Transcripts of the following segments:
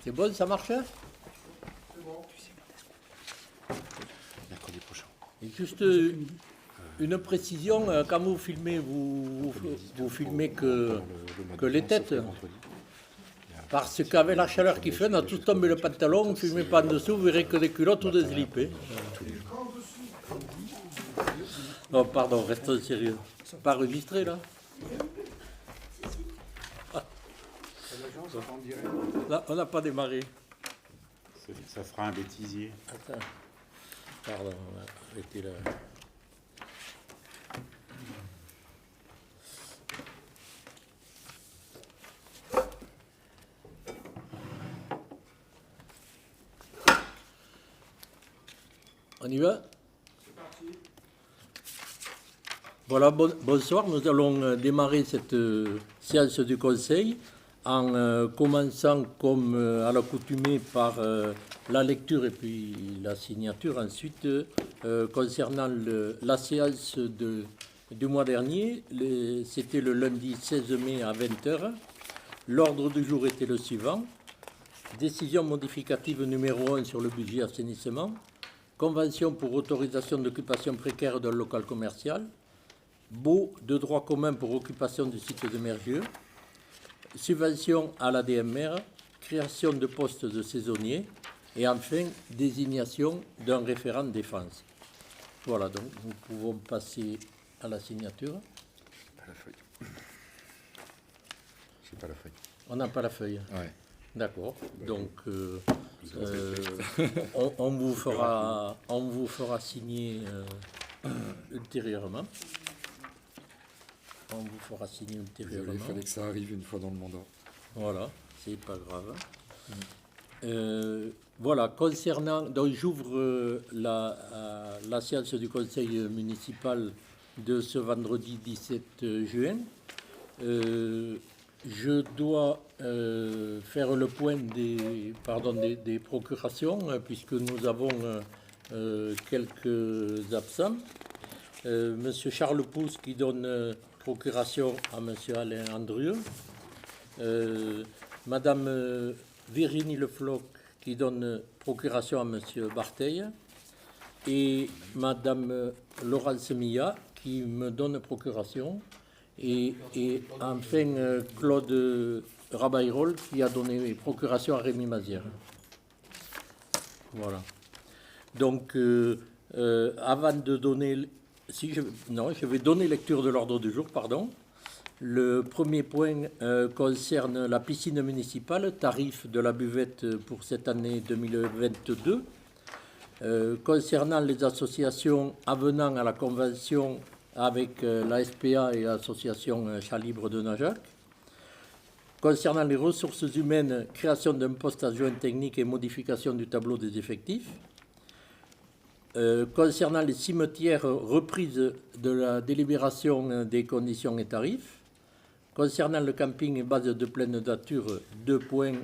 C'est bon, ça marche? C'est bon. Mercredi prochain. Et juste une précision, quand vous filmez, vous filmez que les têtes. Parce qu'avec la chaleur qu'il fait, on a tous tombé le pantalon, vous ne filmez pas en dessous, vous verrez que des culottes ou des slips. Non, pardon, restons sérieux. C'est pas enregistré là? Là, on n'a pas démarré. Ça fera un bêtisier. Attends. Pardon, on va arrêter là. On y va? C'est parti. Voilà, bonsoir. Nous allons démarrer cette séance du Conseil en commençant comme à l'accoutumée par la lecture et puis la signature. Ensuite, concernant la séance du mois dernier, c'était le lundi 16 mai à 20h. L'ordre du jour était le suivant. Décision modificative numéro 1 sur le budget assainissement. Convention pour autorisation d'occupation précaire d'un local commercial. Baux de droit commun pour occupation du site de Mergieux. Subvention à la DMR. Création de postes de saisonniers. Et enfin, désignation d'un référent défense. Voilà, donc nous pouvons passer à la signature. Pas la feuille. J'ai pas la feuille. On n'a pas la feuille. Ouais. D'accord. Donc, on vous fera signer ultérieurement. On vous fera signer ultérieurement. Il fallait que ça arrive une fois dans le mandat. Voilà, c'est pas grave. Voilà, concernant. Donc, j'ouvre la séance du conseil municipal de ce vendredi 17 juin. Je dois faire le point des procurations, puisque nous avons quelques absents. Monsieur Charles Pousse qui donne procuration à Monsieur Alain Andrieux. Madame Virginie Lefloc qui donne procuration à Monsieur Bartheil. Et Madame Laurence Milla qui me donne procuration. Et enfin, Claude Rabayrol qui a donné procuration à Rémi Mazière. Voilà. Donc, avant de donner... je vais donner lecture de l'ordre du jour, pardon. Le premier point concerne la piscine municipale, tarif de la buvette pour cette année 2022. Concernant les associations avenant à la convention avec la SPA et l'association Chat Libre de Najac. Concernant les ressources humaines, création d'un poste adjoint technique et modification du tableau des effectifs. Concernant les cimetières, reprise de la délibération des conditions et tarifs. Concernant le camping et base de pleine nature, 2 points,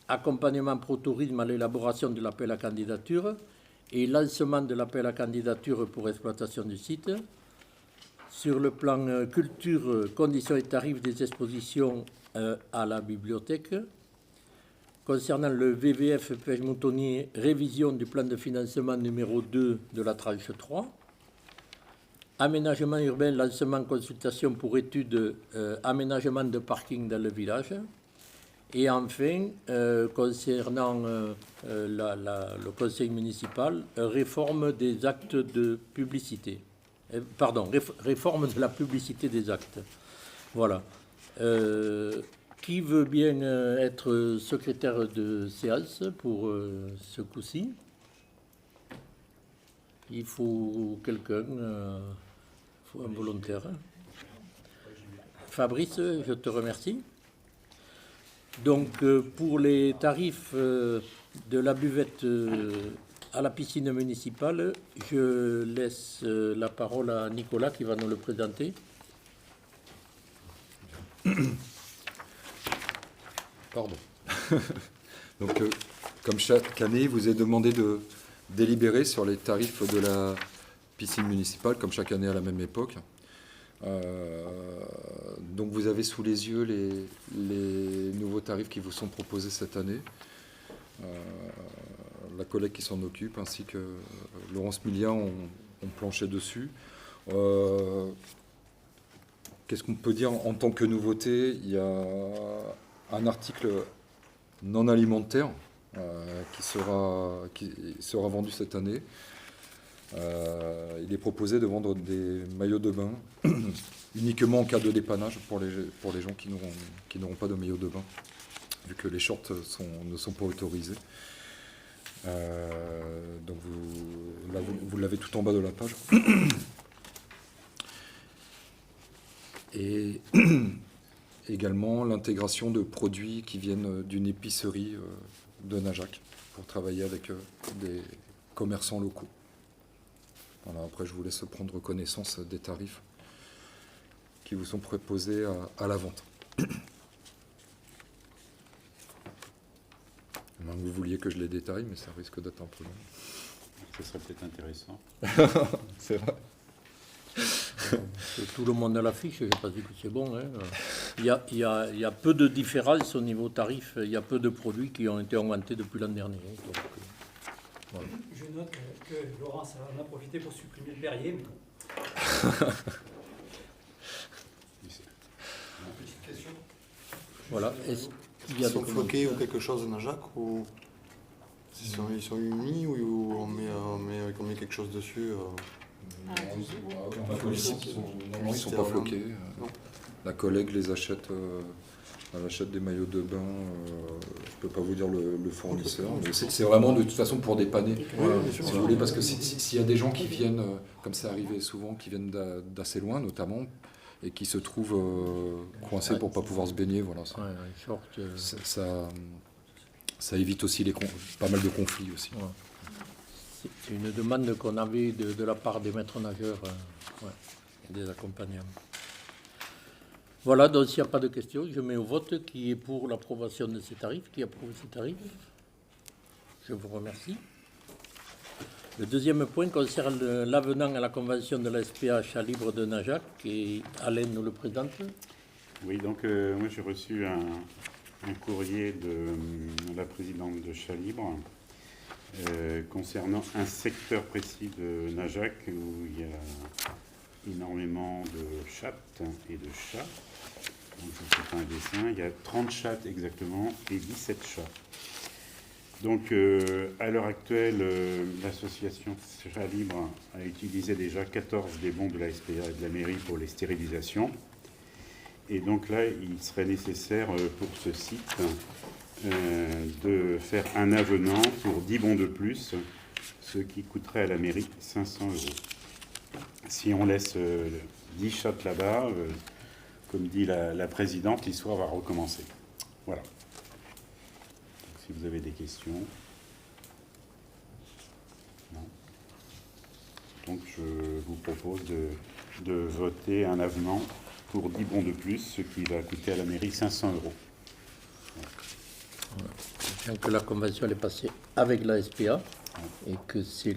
accompagnement pro-tourisme à l'élaboration de l'appel à candidature et lancement de l'appel à candidature pour exploitation du site. Sur le plan culture, conditions et tarifs des expositions à la bibliothèque. Concernant le VVF Pêche Moutonnier, révision du plan de financement numéro 2 de la tranche 3. Aménagement urbain, lancement, consultation pour études, aménagement de parking dans le village. Et enfin, concernant le conseil municipal, réforme des actes de publicité. Pardon, réforme de la publicité des actes. Voilà. Qui veut bien être secrétaire de séance pour ce coup-ci? Il faut quelqu'un, il faut un volontaire. Fabrice, je te remercie. Donc, pour les tarifs de la buvette à la piscine municipale, je laisse la parole à Nicolas qui va nous le présenter. Pardon. Donc, comme chaque année, vous est demandé de délibérer sur les tarifs de la piscine municipale, comme chaque année à la même époque. Donc, vous avez sous les yeux les nouveaux tarifs qui vous sont proposés cette année. la collègue qui s'en occupe, ainsi que Laurence Millian ont planché dessus. Qu'est-ce qu'on peut dire en tant que nouveauté? Il y a un article non alimentaire qui sera vendu cette année. Il est proposé de vendre des maillots de bain uniquement en cas de dépannage pour les gens qui n'auront pas de maillot de bain, vu que les shorts ne sont pas autorisés. Donc vous l'avez tout en bas de la page. Et également l'intégration de produits qui viennent d'une épicerie de Najac pour travailler avec des commerçants locaux. Voilà, après, je vous laisse prendre connaissance des tarifs qui vous sont proposés à la vente. Vous vouliez que je les détaille, mais ça risque d'être un peu long. Ce serait peut-être intéressant. C'est vrai. Tout le monde a l'affiche, je n'ai pas dit que c'est bon. Hein. Il y a peu de différence au niveau tarif, il y a peu de produits qui ont été augmentés depuis l'an dernier. Donc, voilà. Je note que Laurence en a profité pour supprimer le Perrier. Mais... Petite question. Voilà. Est-ce qu'il y a Ils sont des floqués ou quelque chose, Najac, ou ils sont unis, ou on met quelque chose dessus Normalement, ils ne sont pas floqués. Non. La collègue les achète, elle achète des maillots de bain. Je ne peux pas vous dire le fournisseur. Mais c'est vraiment de toute façon pour dépanner, si vous voulez, parce que s'il y a des gens qui viennent, comme c'est arrivé souvent, qui viennent d'assez loin notamment, et qui se trouvent coincés pour ne pas pouvoir se baigner, voilà, ça évite aussi pas mal de conflits aussi. Ouais. C'est une demande qu'on avait de la part des maîtres nageurs et des accompagnants. Voilà, donc s'il n'y a pas de questions, je mets au vote qui est pour l'approbation de ces tarifs, qui approuve ces tarifs. Je vous remercie. Le deuxième point concerne l'avenant à la convention de la SPA Chat Libre de Najac, et Alain nous le présente. Oui, donc moi j'ai reçu un courrier de la présidente de Chat Libre concernant un secteur précis de Najac où il y a énormément de chattes et de chats. Donc c'est un dessin. Il y a 30 chattes exactement et 17 chats. Donc à l'heure actuelle, l'association Chat Libre a utilisé déjà 14 des bons de la SPA et de la mairie pour les stérilisations. Et donc là, il serait nécessaire pour ce site de faire un avenant pour 10 bons de plus, ce qui coûterait à la mairie 500 €. Si on laisse 10 chats là-bas, comme dit la présidente, l'histoire va recommencer. Voilà. Donc, si vous avez des questions. Non. Donc je vous propose de voter un avenant pour 10 bons de plus, ce qui va coûter à la mairie 500 €. Sachant que la convention est passée avec la SPA et que c'est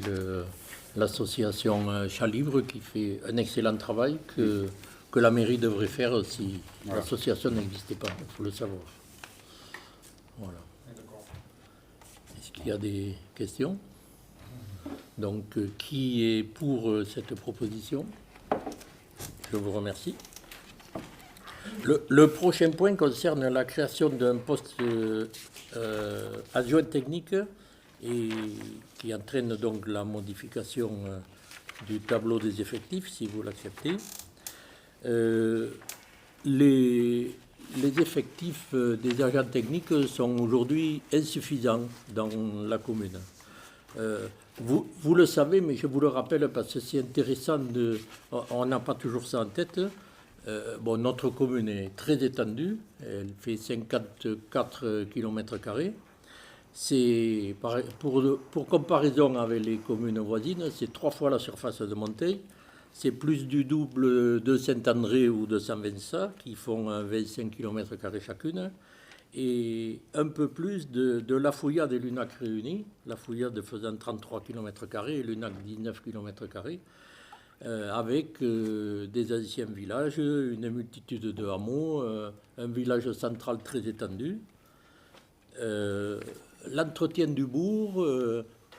l'association Chat Libre qui fait un excellent travail que la mairie devrait faire si l'association n'existait pas, il faut le savoir. Voilà. Est-ce qu'il y a des questions? Donc, qui est pour cette proposition? Je vous remercie. Le prochain point concerne la création d'un poste adjoint technique et qui entraîne donc la modification du tableau des effectifs, si vous l'acceptez. Les effectifs des agents techniques sont aujourd'hui insuffisants dans la commune. Vous le savez, mais je vous le rappelle parce que c'est intéressant, on n'a pas toujours ça en tête. Notre commune est très étendue, elle fait 54 km². Pour comparaison avec les communes voisines, c'est 3 fois la surface de Monteil. C'est plus du double de Saint-André ou de Saint-Vincent, qui font 25 km² chacune, et un peu plus de La Fouillade et Lunac réunis, La Fouillade faisant 33 km² et Lunac 19 km², avec des anciens villages, une multitude de hameaux, un village central très étendu. l'entretien du bourg,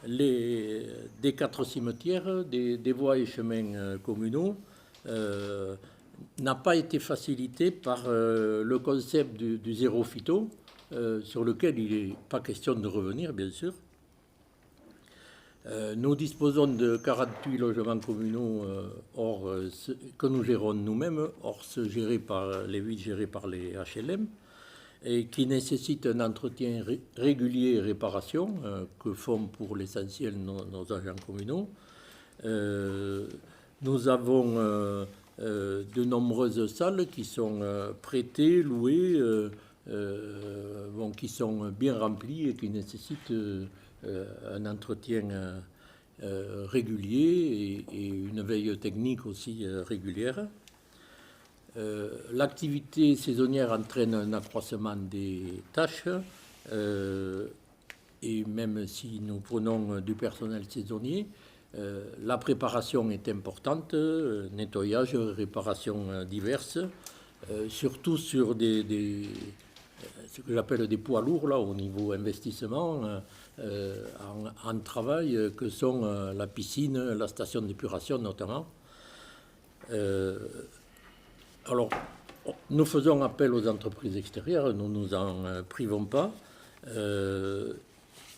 des 4 cimetières, des voies et chemins communaux, n'a pas été facilité par le concept du zéro phyto, sur lequel il n'est pas question de revenir, bien sûr. Nous disposons de 48 logements communaux que nous gérons nous-mêmes, les 8 gérés par les HLM, et qui nécessitent un entretien régulier et réparation que font pour l'essentiel nos agents communaux. Nous avons de nombreuses salles qui sont prêtées, louées, qui sont bien remplies et qui nécessitent un entretien régulier et une veille technique aussi régulière. L'activité saisonnière entraîne un accroissement des tâches et même si nous prenons du personnel saisonnier, la préparation est importante, nettoyage, réparations diverses, surtout sur ce que j'appelle des poids lourds là, au niveau investissement en travail, que sont la piscine, la station d'épuration notamment. Alors, nous faisons appel aux entreprises extérieures, nous ne nous en privons pas.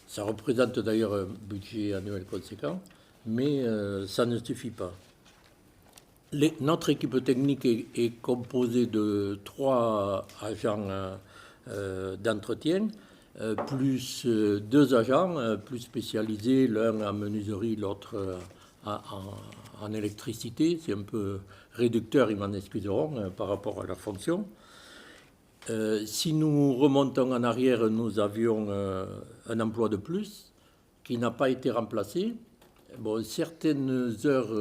Ça représente d'ailleurs un budget annuel conséquent, mais ça ne suffit pas. Notre équipe technique est composée de 3 agents d'entretien, plus 2 agents plus spécialisés, l'un en menuiserie, l'autre en électricité. C'est un peu réducteur, ils m'en excuseront, par rapport à leur fonction. Si nous remontons en arrière, nous avions un emploi de plus qui n'a pas été remplacé. Bon, certaines heures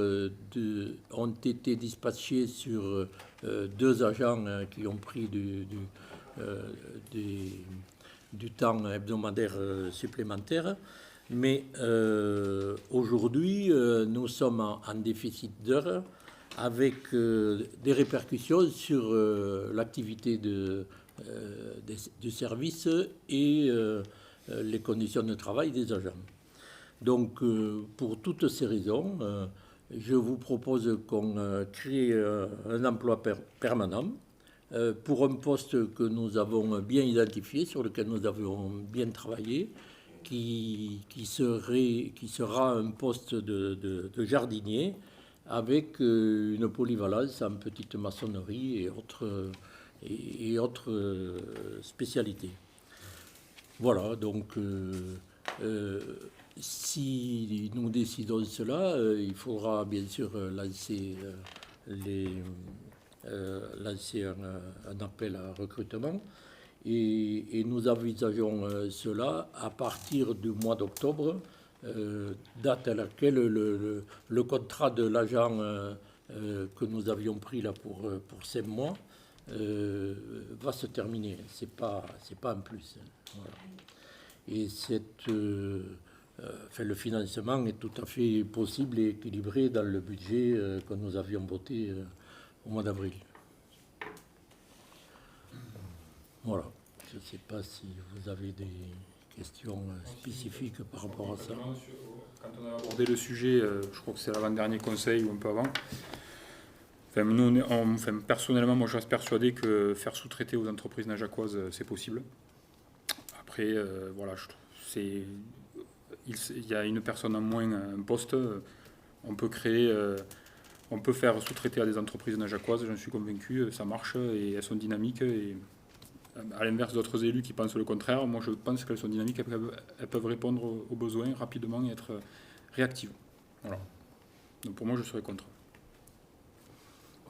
ont été dispatchées sur 2 agents qui ont pris du temps hebdomadaire supplémentaire. Mais aujourd'hui, nous sommes en déficit d'heures avec des répercussions sur l'activité du service et les conditions de travail des agents. Donc, pour toutes ces raisons, je vous propose qu'on crée un emploi permanent pour un poste que nous avons bien identifié, sur lequel nous avons bien travaillé, qui sera un poste de jardinier avec une polyvalence en petite maçonnerie et autres spécialités. Voilà, donc si nous décidons cela, il faudra bien sûr lancer un appel à recrutement. Et nous envisageons cela à partir du mois d'octobre, date à laquelle le contrat de l'agent que nous avions pris là pour 5 mois va se terminer. C'est pas un plus. Voilà. Et le financement est tout à fait possible et équilibré dans le budget que nous avions voté au mois d'avril. Voilà. Je ne sais pas si vous avez des questions spécifiques par rapport à ça. Quand on a abordé le sujet, je crois que c'est l'avant-dernier conseil ou un peu avant. Personnellement, moi je reste persuadé que faire sous-traiter aux entreprises najacoises, c'est possible. Après, voilà, je trouve il y a une personne en moins, un poste. On peut faire sous-traiter à des entreprises najacoises, j'en suis convaincu, ça marche et elles sont dynamiques. Et à l'inverse d'autres élus qui pensent le contraire, moi je pense qu'elles sont dynamiques, elles peuvent répondre aux besoins rapidement et être réactives. Voilà. Donc pour moi je serais contre.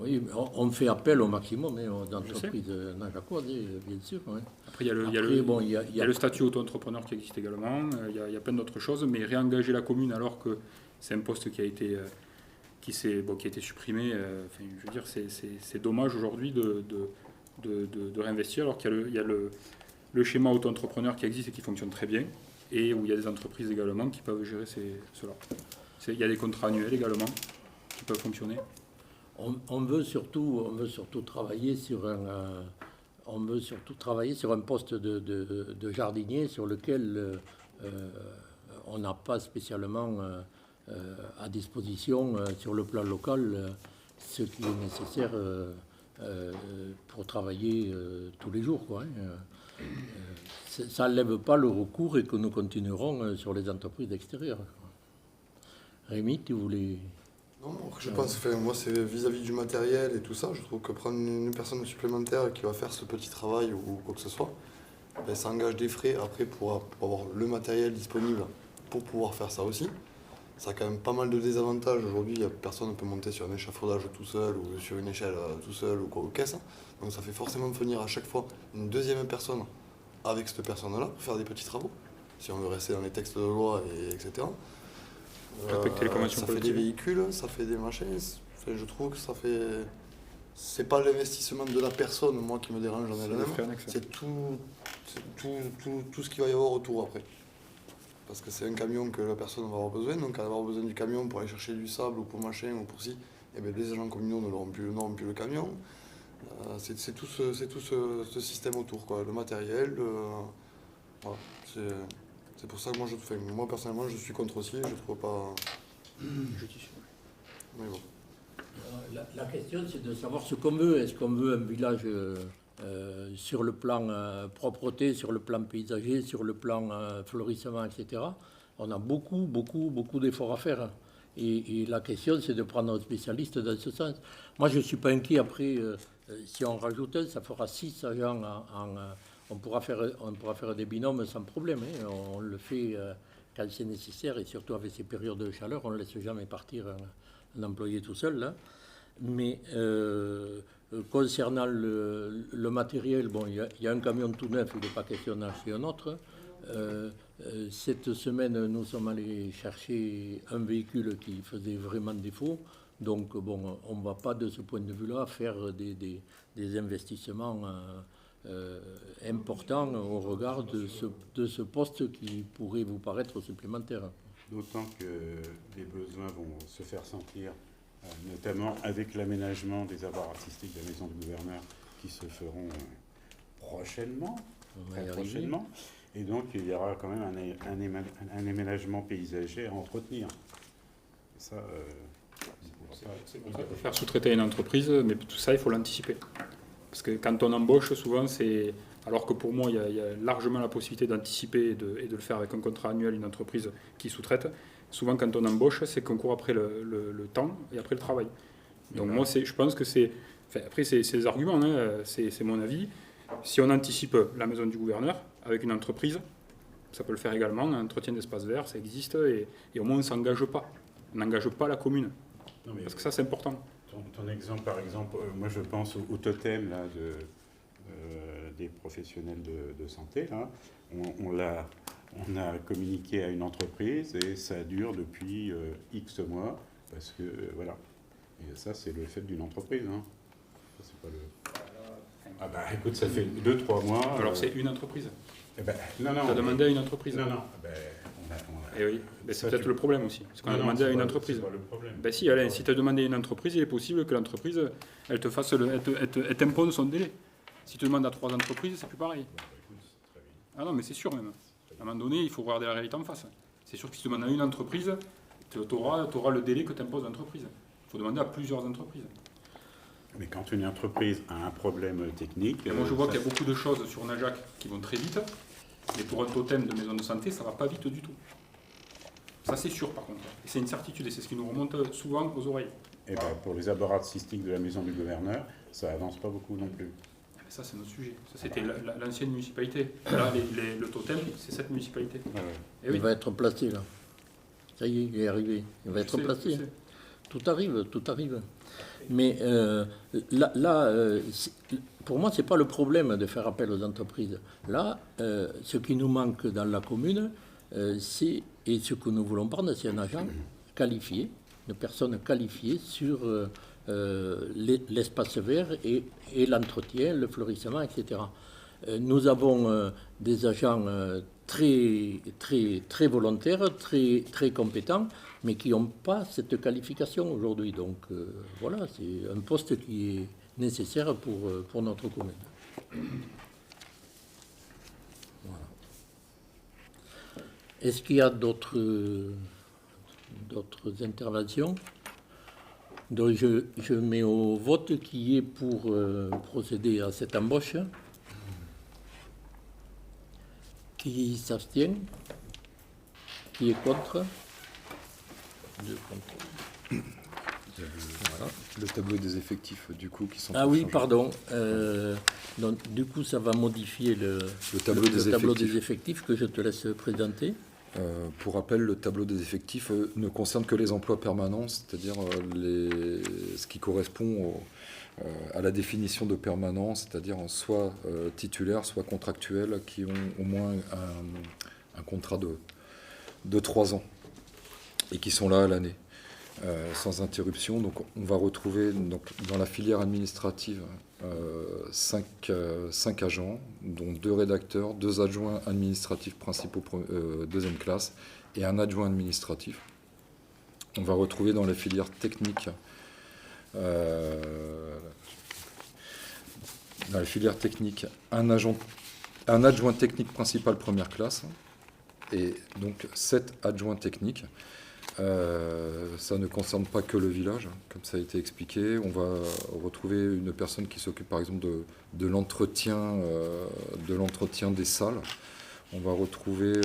Oui, on fait appel au maximum aux entreprises najacoises, bien sûr. Ouais. Après il y a le statut auto-entrepreneur qui existe également, il y a plein d'autres choses, mais réengager la commune alors que c'est un poste qui a été supprimé, je veux dire, c'est dommage aujourd'hui de réinvestir alors qu'il y a le schéma auto-entrepreneur qui existe et qui fonctionne très bien, et où il y a des entreprises également qui peuvent gérer cela. Il y a des contrats annuels également qui peuvent fonctionner. On veut surtout travailler sur on veut surtout travailler sur un poste de jardinier sur lequel on n'a pas spécialement à disposition sur le plan local ce qui est nécessaire pour travailler tous les jours, quoi, hein. Ça n'enlève pas le recours et que nous continuerons sur les entreprises extérieures. Rémi, tu voulais... Non, je pense, moi c'est vis-à-vis du matériel et tout ça, je trouve que prendre une personne supplémentaire qui va faire ce petit travail ou quoi que ce soit, ben, ça engage des frais après pour avoir le matériel disponible pour pouvoir faire ça aussi. Ça a quand même pas mal de désavantages. Aujourd'hui, personne ne peut monter sur un échafaudage tout seul ou sur une échelle tout seul ou quoi, aux caisses. Donc ça fait forcément venir à chaque fois une deuxième personne avec cette personne-là pour faire des petits travaux, si on veut rester dans les textes de loi, etc. Respecter les conventions ça fait des collectives. véhicules, ça fait des machins. Enfin, je trouve que ça fait... C'est pas l'investissement de la personne, moi, qui me dérange en C'est elle-même. le frais annexes. C'est tout ce qu'il va y avoir autour après. Parce que c'est un camion que la personne va avoir besoin, donc elle va avoir besoin du camion pour aller chercher du sable ou pour machin ou pour ci. Et bien les agents communaux n'auront plus le camion. C'est tout ce système autour, quoi. Le matériel, voilà. C'est pour ça que moi personnellement je suis contre aussi, je trouve pas... Mais bon. La question, c'est de savoir ce qu'on veut. Est-ce qu'on veut un village sur le plan propreté, sur le plan paysager, sur le plan fleurissement, etc. On a beaucoup d'efforts à faire. Et la question, c'est de prendre un spécialiste dans ce sens. Moi, je ne suis pas inquiet. Après, si on rajoute un, ça fera 6 agents. On pourra faire des binômes sans problème, hein. On le fait quand c'est nécessaire, et surtout avec ces périodes de chaleur, on ne laisse jamais partir un employé tout seul, là. Mais concernant le matériel, bon, il y a un camion tout neuf, il n'est pas question d'en acheter un autre. Cette semaine, nous sommes allés chercher un véhicule qui faisait vraiment défaut. Donc, bon, on ne va pas de ce point de vue-là faire des investissements importants au regard de ce poste qui pourrait vous paraître supplémentaire. D'autant que les besoins vont se faire sentir, notamment avec l'aménagement des avoirs artistiques de la Maison du Gouverneur qui se feront prochainement, très prochainement. Et donc, il y aura quand même un aménagement paysager à entretenir. Et ça, C'est pour ça qu'il faut faire sous-traiter une entreprise, mais tout ça, il faut l'anticiper. Parce que quand on embauche, souvent, c'est... Alors que pour moi, il y a largement la possibilité d'anticiper et de le faire avec un contrat annuel, une entreprise qui sous-traite. Souvent, quand on embauche, c'est qu'on court après le temps et après le travail. Donc moi, je pense que c'est... Enfin, après, c'est des arguments, hein, c'est mon avis. Si on anticipe la Maison du Gouverneur avec une entreprise, ça peut le faire également, un entretien d'espace vert, ça existe, et au moins on ne s'engage pas. On n'engage pas la commune. Non, mais parce que ça, c'est important. Ton exemple, par exemple, moi je pense au totem là, des professionnels de santé. Là. On a communiqué à une entreprise et ça dure depuis X mois, parce que voilà. Et ça, c'est le fait d'une entreprise. Hein. Ça, c'est pas le... Ah bah écoute, ça fait 2-3 mois. Alors c'est une entreprise. Eh ben, non. Tu as demandé à une entreprise. Non. Ben, Et oui, ben, c'est peut-être le problème aussi. Parce qu'on a demandé à une entreprise. C'est pas le problème. Ben si, Alain, si tu as demandé à une entreprise, il est possible que l'entreprise, elle te fasse elle t'impose son délai. Si tu demandes à 3 entreprises, c'est plus pareil. Ah non, mais c'est sûr même. À un moment donné, il faut regarder la réalité en face. C'est sûr que si tu demandes à une entreprise, tu auras le délai que t'impose l'entreprise. Il faut demander à plusieurs entreprises. Mais quand une entreprise a un problème technique... Moi, je vois qu'il y a beaucoup de choses sur Najac qui vont très vite, mais pour un totem de maison de santé, ça ne va pas vite du tout. Ça, c'est sûr, par contre. Et c'est une certitude, et c'est ce qui nous remonte souvent aux oreilles. Et ben, pour les abords artistiques de la Maison du Gouverneur, ça avance pas beaucoup non plus. Mais ça, c'est notre sujet. Ça, c'était l'ancienne municipalité. Là, le totem, c'est cette municipalité. Ah ouais. Et oui. Il va être placé, là. Ça y est, il est arrivé. Il va être placé. Tout arrive. Mais pour moi, ce n'est pas le problème de faire appel aux entreprises. Là, ce qui nous manque dans la commune, et ce que nous voulons prendre, c'est un agent qualifié, une personne qualifiée sur l'espace vert et l'entretien, le fleurissement, etc. Nous avons des agents très volontaires, très compétents, mais qui n'ont pas cette qualification aujourd'hui. Donc voilà, c'est un poste qui est nécessaire pour notre commune. Voilà. Est-ce qu'il y a d'autres interventions? Donc je mets au vote qui est pour procéder à cette embauche. Qui s'abstient? Qui est contre? 2 contre. Voilà. Le tableau des effectifs, du coup, qui sont... Ah oui, changés. pardon. Donc, du coup, ça va modifier le tableau des effectifs que je te laisse présenter. Pour rappel, le tableau des effectifs ne concerne que les emplois permanents, c'est-à-dire ce qui correspond à la définition de permanent, c'est-à-dire soit titulaires, soit contractuels, qui ont au moins un contrat de 3 ans et qui sont là à l'année, sans interruption. Donc on va retrouver dans la filière administrative 5 agents, dont 2 rédacteurs, 2 adjoints administratifs principaux deuxième classe et un adjoint administratif. On va retrouver dans la filière technique un adjoint technique principal première classe et donc 7 adjoints techniques. Ça ne concerne pas que le village, comme ça a été expliqué. On va retrouver une personne qui s'occupe par exemple de l'entretien des salles. On va retrouver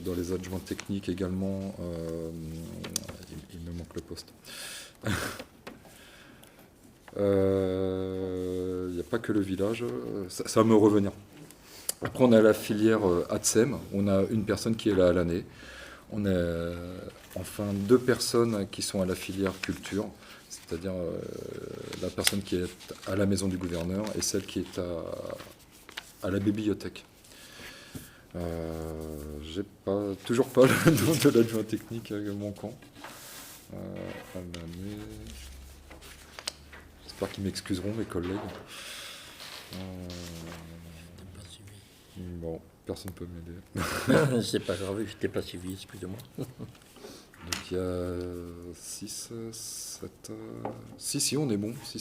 dans les adjoints techniques également, il me manque le poste. Il n'y a pas que le village, ça va me revenir. Après on a la filière ATSEM, on a une personne qui est là à l'année. On a enfin 2 personnes qui sont à la filière culture, c'est-à-dire la personne qui est à la maison du gouverneur et celle qui est à la bibliothèque. J'ai toujours pas le nom de l'adjoint technique manquant. J'espère qu'ils m'excuseront, mes collègues. Bon. Personne ne peut m'aider. C'est pas grave, je t'ai pas suivi, excusez-moi. Donc il y a 6, 7... Si, on est bon. Si.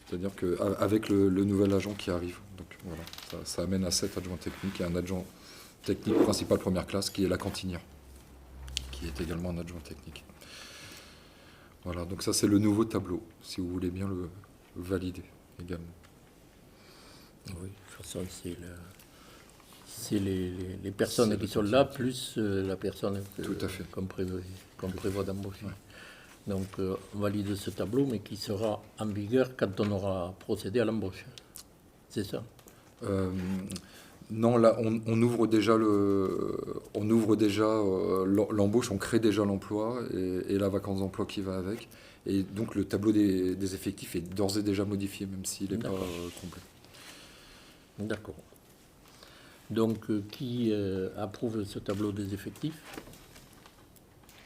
C'est-à-dire qu'avec le nouvel agent qui arrive, donc voilà, ça amène à 7 adjoints techniques et un adjoint technique principal première classe qui est la cantinière, qui est également un adjoint technique. Voilà, donc ça c'est le nouveau tableau, si vous voulez bien le valider également. Oui, de toute façon, c'est les personnes qui sont là, plus la personne qu'on prévoit d'embaucher. Ouais. Donc, on valide ce tableau, mais qui sera en vigueur quand on aura procédé à l'embauche. C'est ça? Non, là, on ouvre déjà l'embauche, on crée déjà l'emploi et la vacance d'emploi qui va avec. Et donc, le tableau des effectifs est d'ores et déjà modifié, même s'il n'est pas complet. D'accord. Donc, qui approuve ce tableau des effectifs?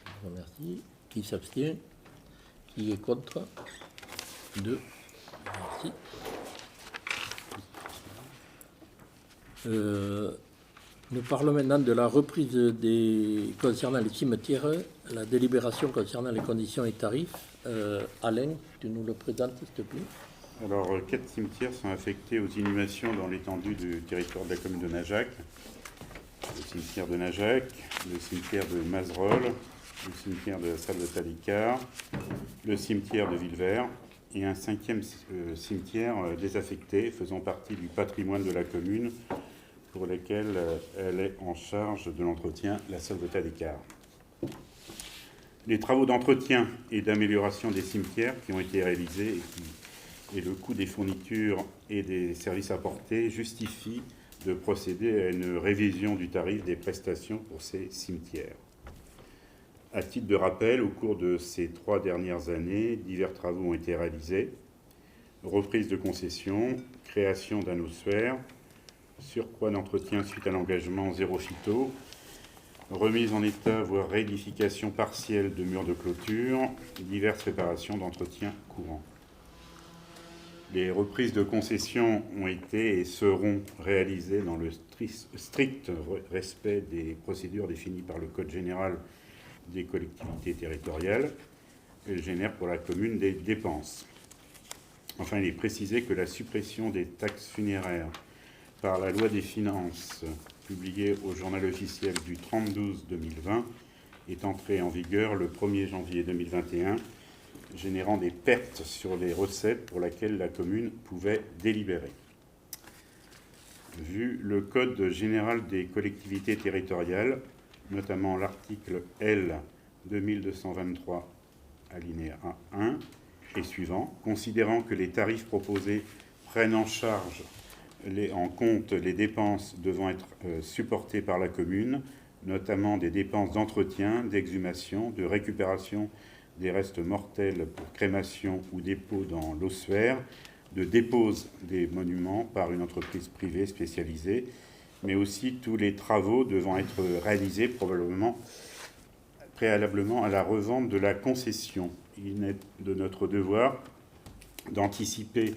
Je vous remercie. Qui s'abstient? Qui est contre? 2. Merci. Nous parlons maintenant de la reprise concernant les cimetières, la délibération concernant les conditions et tarifs. Alain, tu nous le présentes, s'il te plaît? Alors, 4 cimetières sont affectés aux inhumations dans l'étendue du territoire de la commune de Najac. Le cimetière de Najac, le cimetière de Mazerolles, le cimetière de la Salvetat-d'Icare, le cimetière de Villevert et un 5e cimetière désaffecté faisant partie du patrimoine de la commune pour lequel elle est en charge de l'entretien, la Salvetat-d'Icare. Les travaux d'entretien et d'amélioration des cimetières qui ont été réalisés et le coût des fournitures et des services apportés justifient de procéder à une révision du tarif des prestations pour ces cimetières. À titre de rappel, au cours de ces 3 dernières années, divers travaux ont été réalisés. Reprise de concession, création d'un ossuaire, surcroît d'entretien suite à l'engagement zéro phyto, remise en état, voire réédification partielle de murs de clôture, diverses réparations d'entretien courant. Les reprises de concession ont été et seront réalisées dans le strict respect des procédures définies par le Code général des collectivités territoriales. Elles génèrent pour la commune des dépenses. Enfin, il est précisé que la suppression des taxes funéraires par la loi des finances publiée au journal officiel du 30/12/2020 est entrée en vigueur le 1er janvier 2021, générant des pertes sur les recettes pour lesquelles la commune pouvait délibérer. Vu le Code général des collectivités territoriales, notamment l'article L 2223 alinéa 1 et suivant, considérant que les tarifs proposés prennent en charge en compte les dépenses devant être supportées par la commune, notamment des dépenses d'entretien, d'exhumation, de récupération des restes mortels pour crémation ou dépôt dans l'ossuaire, de dépose des monuments par une entreprise privée spécialisée, mais aussi tous les travaux devant être réalisés préalablement à la revente de la concession. Il est de notre devoir d'anticiper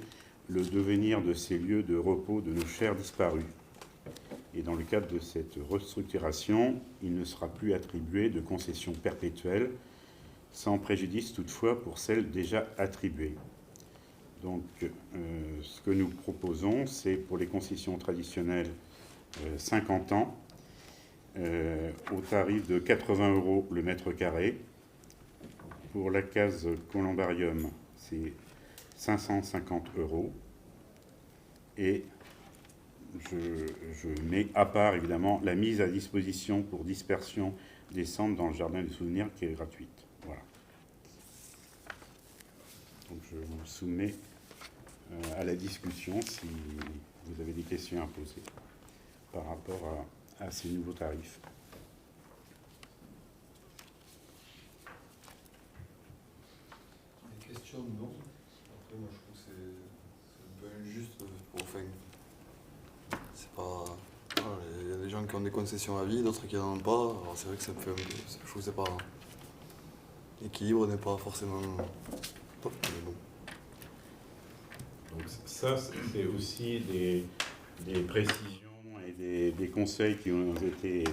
le devenir de ces lieux de repos de nos chers disparus. Et dans le cadre de cette restructuration, il ne sera plus attribué de concession perpétuelle, sans préjudice toutefois pour celles déjà attribuées. Donc, ce que nous proposons, c'est pour les concessions traditionnelles 50 ans, au tarif de 80 € le mètre carré. Pour la case columbarium, c'est 550 €. Et je mets à part, évidemment, la mise à disposition pour dispersion des cendres dans le jardin des souvenirs qui est gratuite. Voilà. Donc, je vous soumets à la discussion si vous avez des questions à poser par rapport à ces nouveaux tarifs. Des questions, non. Après, moi, je trouve que c'est un peu injuste. C'est pas... Voilà, il y a des gens qui ont des concessions à vie, d'autres qui n'en ont pas. Alors, c'est vrai que ça me fait un peu... Je trouve que c'est pas... L'équilibre n'est pas forcément top, mais bon. Donc ça, c'est aussi des précisions et des conseils qui ont été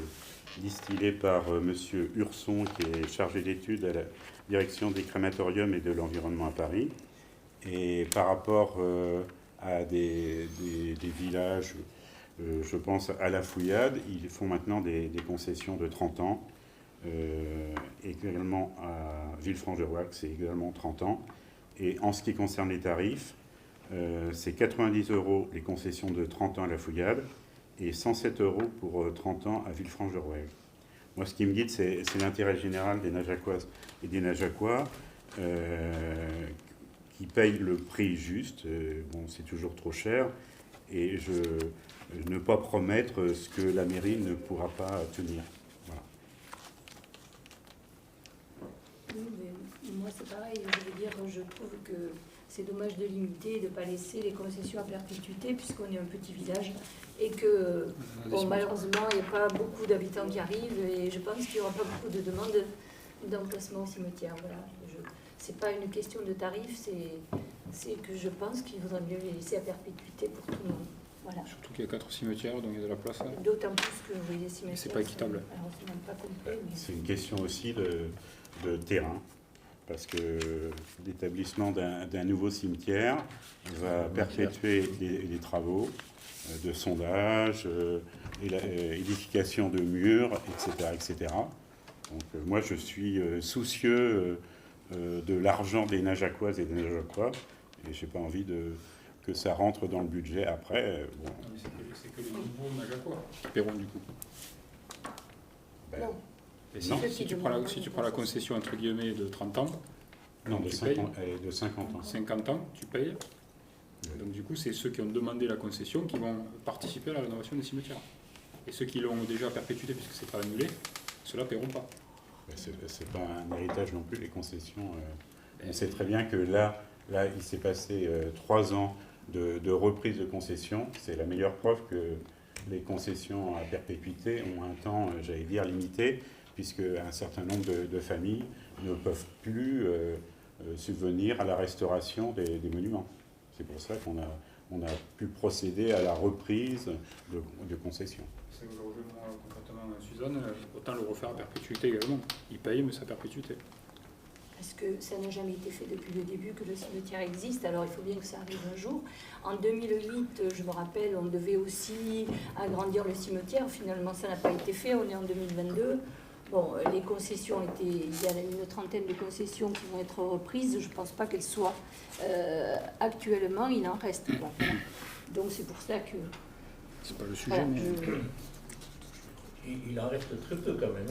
distillés par M. Hurson, qui est chargé d'études à la direction des crématoriums et de l'environnement à Paris. Et par rapport à des villages, je pense à la Fouillade, ils font maintenant des concessions de 30 ans. Également à Villefranche-de-Rouergue, c'est également 30 ans. Et en ce qui concerne les tarifs, c'est 90 € les concessions de 30 ans à la Fouillade et 107 € pour 30 ans à Villefranche-de-Rouergue. Moi, ce qui me guide, c'est l'intérêt général des Najacoises et des Najacois qui payent le prix juste. Bon, c'est toujours trop cher. Et ne pas promettre ce que la mairie ne pourra pas tenir. Voilà. Oui, mais moi, c'est pareil. Je veux dire, je trouve que c'est dommage de limiter et de ne pas laisser les concessions à perpétuité puisqu'on est un petit village et que bon, malheureusement il n'y a pas beaucoup d'habitants qui arrivent et je pense qu'il n'y aura pas beaucoup de demandes d'emplacement au cimetière. Voilà. C'est pas une question de tarif, c'est que je pense qu'il vaudrait mieux les laisser à perpétuité pour tout le monde. Voilà. Surtout qu'il y a 4 cimetières, donc il y a de la place. D'autant plus que les cimetières. C'est pas équitable. Alors c'est même pas complet. Mais... C'est une question aussi de terrain. Parce que l'établissement d'un nouveau cimetière va perpétuer les travaux de sondage, édification de murs, etc. Donc moi, je suis soucieux de l'argent des Najacoises et des Najacois, et je n'ai pas envie que ça rentre dans le budget après. Bon. C'est que les nouveaux Najacois qui paieront du coup. Ben, non. Et si tu prends la concession entre guillemets de 30 ans, non, de 50 ans. 50 ans, tu payes. Donc du coup, c'est ceux qui ont demandé la concession qui vont participer à la rénovation des cimetières. Et ceux qui l'ont déjà perpétuité puisque c'est pas annulé, ceux-là ne paieront pas. C'est pas un héritage non plus, les concessions. On sait très bien que là il s'est passé 3 ans de reprise de concessions. C'est la meilleure preuve que les concessions à perpétuité ont un temps, j'allais dire, limité, puisque un certain nombre de familles ne peuvent plus subvenir à la restauration des monuments. C'est pour ça qu'on a pu procéder à la reprise de concessions. C'est que je rejoins complètement Suzanne, autant le refaire à perpétuité également. Il paye, mais c'est à perpétuité. parce que ça n'a jamais été fait depuis le début que le cimetière existe, alors il faut bien que ça arrive un jour. En 2008, je me rappelle, on devait aussi agrandir le cimetière, finalement ça n'a pas été fait, on est en 2022. Bon, les concessions étaient, il y a une trentaine de concessions qui vont être reprises, je ne pense pas qu'elles soient actuellement, il en reste. Quoi. Voilà. Donc c'est pour ça que... C'est pas le sujet, Voilà, mais... Il en reste très peu quand même.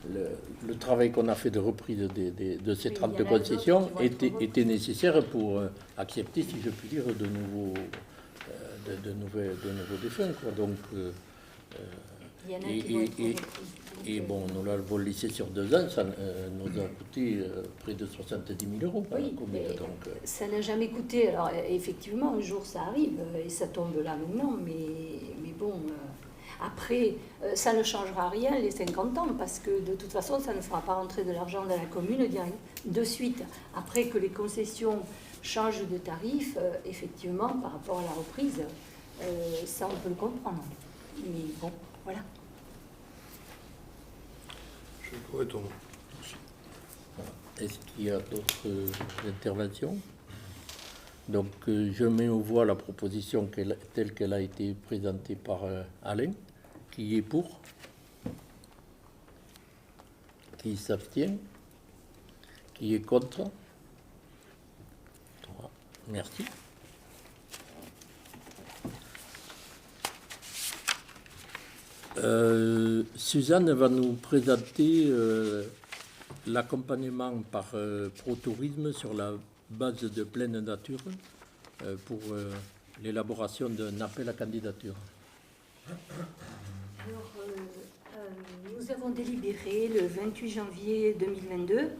Le travail qu'on a fait de reprise de ces Oui, 30 il y en a concessions d'autres qui vont être reprises. était nécessaire pour accepter, si je puis dire, de nouveaux défunts. Quoi. Donc, il y en a qui vont être reprises. et bon, nous l'avons laissé sur 2 ans, ça nous a coûté près de 70 000 euros. Oui, mais ça n'a jamais coûté. Alors effectivement, un jour ça arrive et ça tombe là maintenant, mais bon, après, ça ne changera rien les 50 ans parce que de toute façon, ça ne fera pas rentrer de l'argent dans la commune de suite. Après que les concessions changent de tarif, effectivement, par rapport à la reprise, ça on peut le comprendre. Mais bon, voilà. Je suis pour Thomas. Est-ce qu'il y a d'autres interventions? Donc, je mets aux voix la proposition telle qu'elle a été présentée par Alain. Qui est pour? Qui s'abstient? Qui est contre? 3. Merci. Suzanne va nous présenter l'accompagnement par ProTourisme sur la base de pleine nature pour l'élaboration d'un appel à candidature. Alors, nous avons délibéré le 28 janvier 2022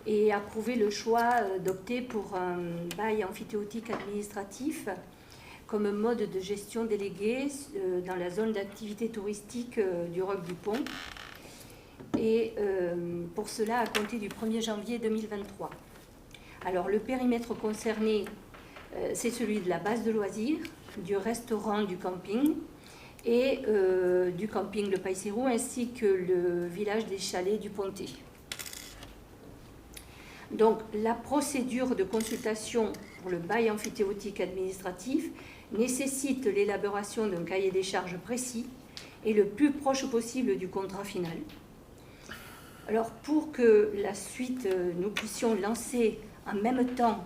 et approuvé le choix d'opter pour un bail emphytéotique administratif comme mode de gestion délégué dans la zone d'activité touristique du Roc du Pont. Et pour cela, à compter du 1er janvier 2023. Alors, le périmètre concerné, c'est celui de la base de loisirs, du restaurant du camping et du camping Le Païsirou, ainsi que le village des Chalets du Pontet. Donc, la procédure de consultation pour le bail emphytéotique administratif nécessite l'élaboration d'un cahier des charges précis et le plus proche possible du contrat final. Alors, pour que la suite, nous puissions lancer en même temps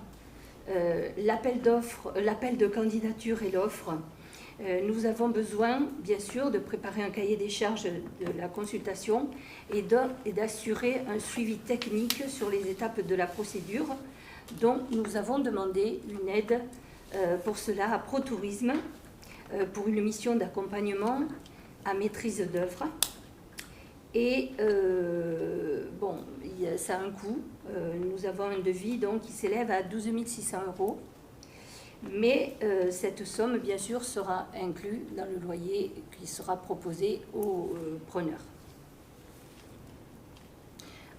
l'appel de candidature et l'offre, nous avons besoin, bien sûr, de préparer un cahier des charges de la consultation et d'assurer un suivi technique sur les étapes de la procédure. Donc, nous avons demandé une aide pour cela à ProTourisme pour une mission d'accompagnement à maîtrise d'œuvre. Et bon, ça a un coût. Nous avons un devis donc, qui s'élève à 12 600 €. Mais cette somme, bien sûr, sera inclue dans le loyer qui sera proposé aux preneurs.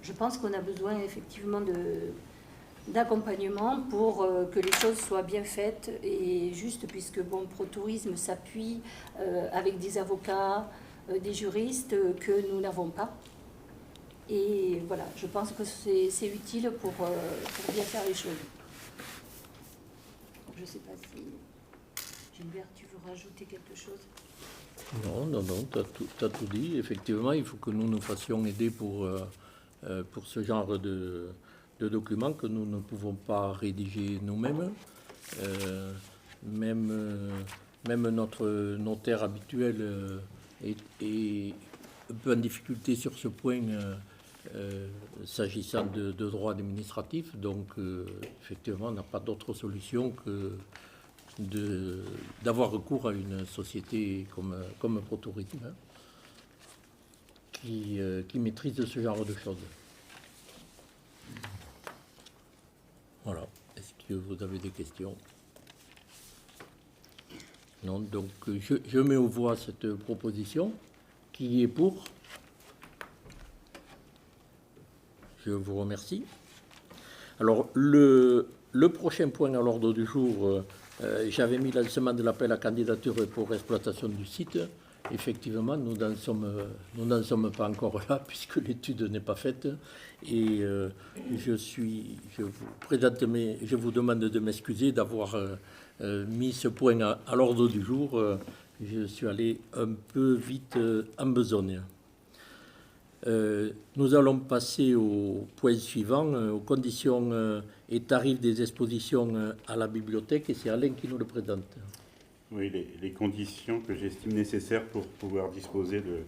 Je pense qu'on a besoin effectivement d'accompagnement pour que les choses soient bien faites et justes, puisque bon, ProTourisme s'appuie avec des avocats, des juristes que nous n'avons pas. Et voilà, je pense que c'est utile pour bien faire les choses. Je ne sais pas si Gilbert, tu veux rajouter quelque chose? Non, tu as tout dit. Effectivement, il faut que nous nous fassions aider pour ce genre de documents que nous ne pouvons pas rédiger nous-mêmes. Même notre notaire habituel est un peu en difficulté sur ce point s'agissant de droit administratif. Donc, effectivement, on n'a pas d'autre solution que d'avoir recours à une société comme ProTourisme qui maîtrise ce genre de choses. Voilà. Est-ce que vous avez des questions? Non. Donc, je mets aux voix cette proposition. Qui est pour? Je vous remercie. Alors, le prochain point à l'ordre du jour, j'avais mis lancement de l'appel à candidature pour exploitation du site. effectivement, nous n'en sommes pas encore là, puisque l'étude n'est pas faite. Et je vous demande de m'excuser d'avoir mis ce point à l'ordre du jour. Je suis allé un peu vite en besogne. Nous allons passer au point suivant, aux conditions et tarifs des expositions à la bibliothèque, et c'est Alain qui nous le présente. Oui, les conditions que j'estime nécessaires pour pouvoir disposer de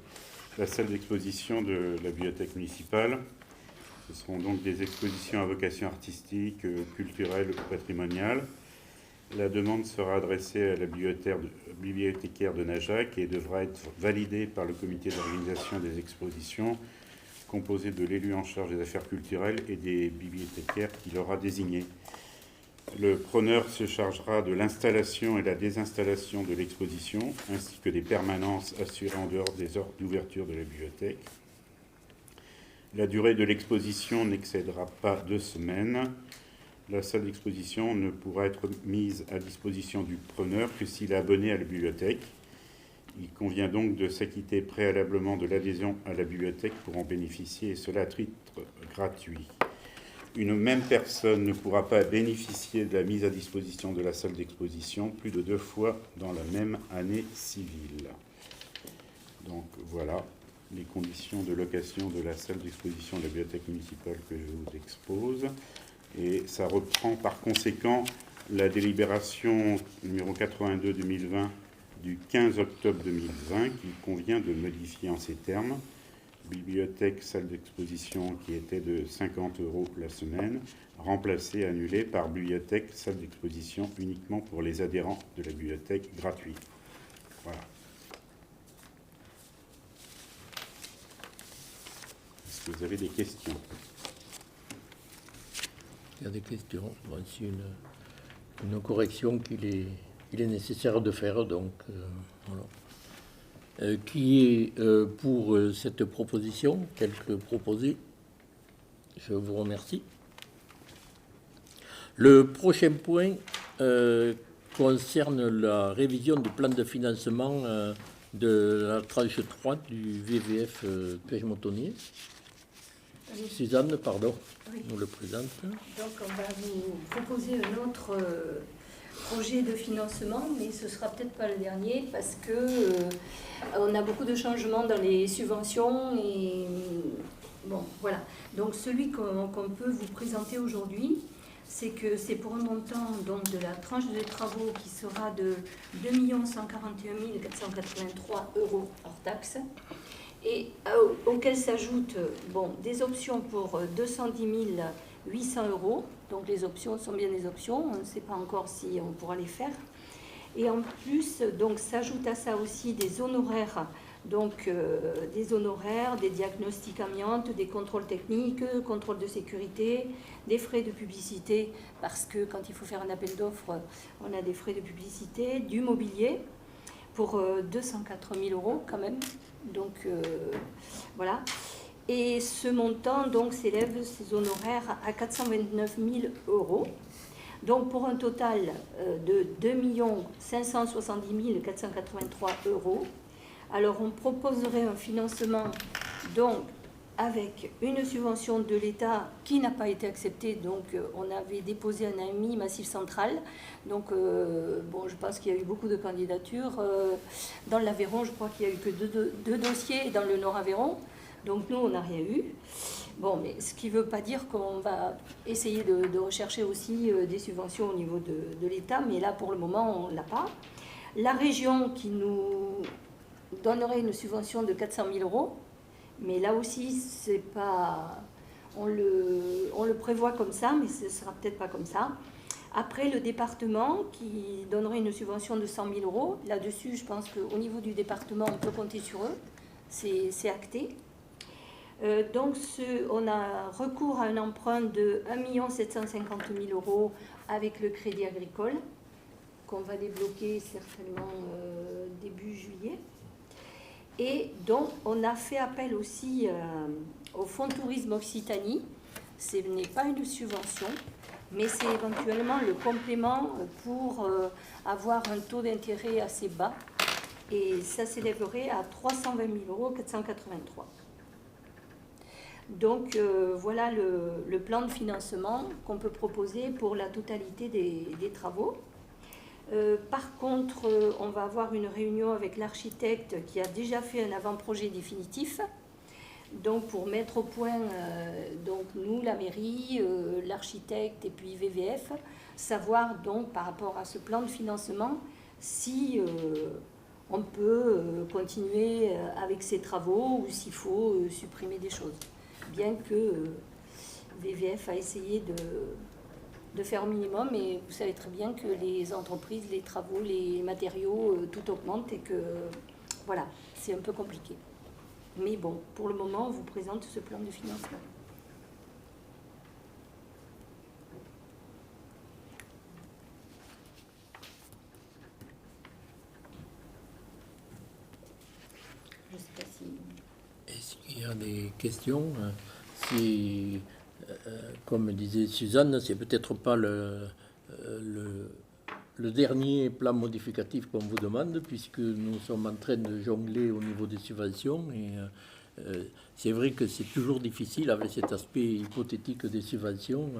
la salle d'exposition de la bibliothèque municipale. Ce seront donc des expositions à vocation artistique, culturelle ou patrimoniale. La demande sera adressée à la bibliothécaire de Najac et devra être validée par le comité d'organisation des expositions, composé de l'élu en charge des affaires culturelles et des bibliothécaires qu'il aura désignés. Le preneur se chargera de l'installation et la désinstallation de l'exposition, ainsi que des permanences assurées en dehors des heures d'ouverture de la bibliothèque. La durée de l'exposition n'excédera pas 2 semaines. La salle d'exposition ne pourra être mise à disposition du preneur que s'il est abonné à la bibliothèque. Il convient donc de s'acquitter préalablement de l'adhésion à la bibliothèque pour en bénéficier, et cela à titre gratuit. Une même personne ne pourra pas bénéficier de la mise à disposition de la salle d'exposition plus de 2 fois dans la même année civile. Donc voilà les conditions de location de la salle d'exposition de la bibliothèque municipale que je vous expose. Et ça reprend par conséquent la délibération numéro 82-2020 du 15 octobre 2020 qu'il convient de modifier en ces termes. Bibliothèque, salle d'exposition qui était de 50 € la semaine, remplacée, annulée par bibliothèque, salle d'exposition uniquement pour les adhérents de la bibliothèque gratuite. Voilà. Est-ce que vous avez des questions? Il y a des questions. Bon, c'est une correction qu'il est nécessaire de faire. Donc, voilà. Qui est pour cette proposition, telle que proposée? Je vous remercie. Le prochain point concerne la révision du plan de financement de la tranche 3 du VVF Puech-Montonnier. Suzanne, pardon, oui, nous le présente. Donc on va vous proposer un autre projet de financement, mais ce sera peut-être pas le dernier parce que on a beaucoup de changements dans les subventions et bon voilà. Donc celui qu'on peut vous présenter aujourd'hui, c'est que c'est pour un montant donc de la tranche de travaux qui sera de 2 141 483 € hors taxe. Et auquel s'ajoutent des options pour 210 800 €. Donc les options sont bien des options, on ne sait pas encore si on pourra les faire. Et en plus, donc s'ajoute à ça aussi des honoraires, des diagnostics amiantes, des contrôles techniques, contrôles de sécurité, des frais de publicité, parce que quand il faut faire un appel d'offres, on a des frais de publicité, du mobilier pour 204 000 € quand même. Donc voilà. Et ce montant donc s'élève, ces honoraires, à 429 000 €. Donc pour un total de 2 570 483 €. Alors on proposerait un financement donc avec une subvention de l'État qui n'a pas été acceptée. Donc on avait déposé un AMI Massif Central. Donc je pense qu'il y a eu beaucoup de candidatures. Dans l'Aveyron, je crois qu'il n'y a eu que deux dossiers, dans le Nord-Aveyron. Donc nous, on n'a rien eu. Bon, mais ce qui ne veut pas dire qu'on va essayer de rechercher aussi des subventions au niveau de l'État, mais là, pour le moment, on ne l'a pas. La région qui nous donnerait une subvention de 400 000 €, mais là aussi, c'est pas... on le prévoit comme ça, mais ce ne sera peut-être pas comme ça. Après, le département qui donnerait une subvention de 100 000 €. Là-dessus, je pense qu'au niveau du département, on peut compter sur eux. C'est acté. Donc, on a recours à un emprunt de 1 750 000 € avec le Crédit Agricole, qu'on va débloquer certainement début juillet. Et donc, on a fait appel aussi au Fonds Tourisme Occitanie. Ce n'est pas une subvention, mais c'est éventuellement le complément pour avoir un taux d'intérêt assez bas. et ça s'élèverait à 320 483 €. Donc voilà le plan de financement qu'on peut proposer pour la totalité des travaux. Par contre, on va avoir une réunion avec l'architecte qui a déjà fait un avant-projet définitif, donc pour mettre au point, donc nous, la mairie, l'architecte et puis VVF, savoir donc par rapport à ce plan de financement si on peut continuer avec ces travaux ou s'il faut supprimer des choses. Bien que VVF a essayé de faire au minimum, mais vous savez très bien que les entreprises, les travaux, les matériaux, tout augmente et que voilà, c'est un peu compliqué. Mais bon, pour le moment, on vous présente ce plan de financement. Je ne sais pas si... Est-ce qu'il y a des questions? Si, comme disait Suzanne, c'est peut-être pas le dernier plan modificatif qu'on vous demande, puisque nous sommes en train de jongler au niveau des subventions. Et c'est vrai que c'est toujours difficile avec cet aspect hypothétique des subventions.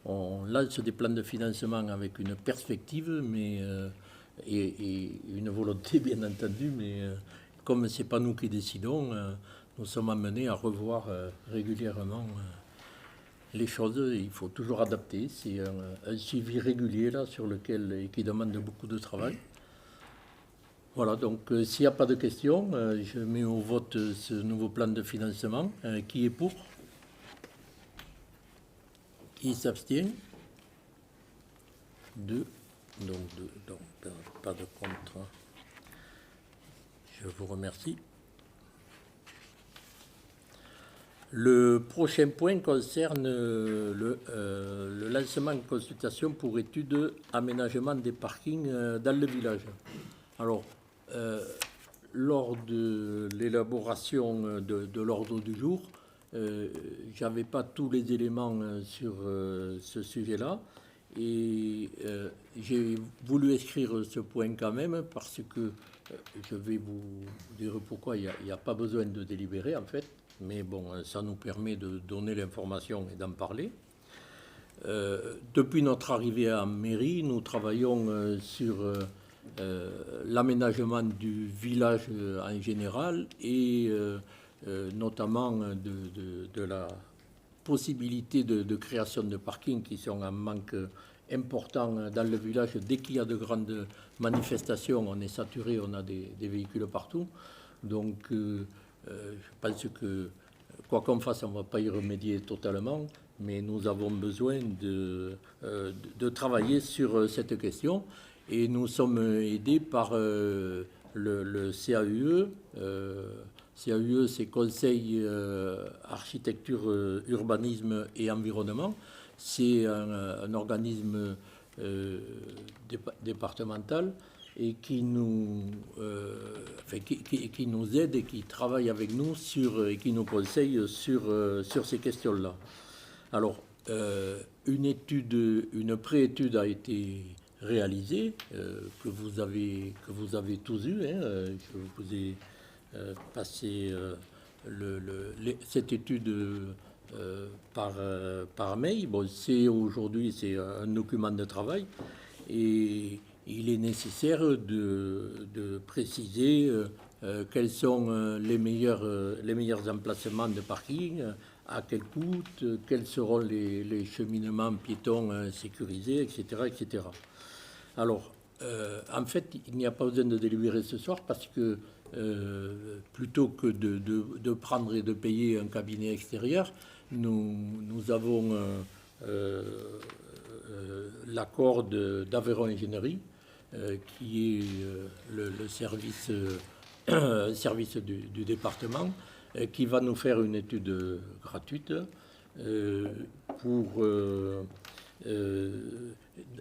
On lance des plans de financement avec une perspective et une volonté, bien entendu, mais comme ce n'est pas nous qui décidons, nous sommes amenés à revoir régulièrement les choses. Il faut toujours adapter. C'est un suivi régulier là, sur lequel, et qui demande beaucoup de travail. Voilà, donc s'il n'y a pas de questions, je mets au vote ce nouveau plan de financement. Qui est pour? Qui s'abstient? 2. Donc pas de contre. Je vous remercie. Le prochain point concerne le lancement de consultation pour étude aménagement des parkings dans le village. Alors, lors de l'élaboration de l'ordre du jour, je n'avais pas tous les éléments sur ce sujet-là et j'ai voulu écrire ce point quand même parce que je vais vous dire pourquoi il n'y a pas besoin de délibérer en fait. Mais bon, ça nous permet de donner l'information et d'en parler. Depuis notre arrivée en mairie, nous travaillons sur l'aménagement du village en général et notamment de la possibilité de création de parkings qui sont en manque important dans le village. Dès qu'il y a de grandes manifestations, on est saturé, on a des véhicules partout. Donc, je pense que, quoi qu'on fasse, on ne va pas y remédier totalement, mais nous avons besoin de travailler sur cette question. Et nous sommes aidés par le CAUE. CAUE, c'est Conseil Architecture, Urbanisme et Environnement. C'est un organisme départemental et qui nous aide et qui travaille avec nous et qui nous conseille sur ces questions-là. Alors, une préétude a été réalisée, que vous avez tous eue. Je vous ai passé cette étude par mail. Bon, aujourd'hui, c'est un document de travail et il est nécessaire de préciser quels sont les meilleurs emplacements de parking, à quel coût, quels seront les cheminements piétons sécurisés, etc., etc. Alors, en fait, il n'y a pas besoin de délibérer ce soir parce que plutôt que de prendre et de payer un cabinet extérieur, nous avons l'accord d'Aveyron Ingénierie, qui est le service du département, qui va nous faire une étude gratuite pour...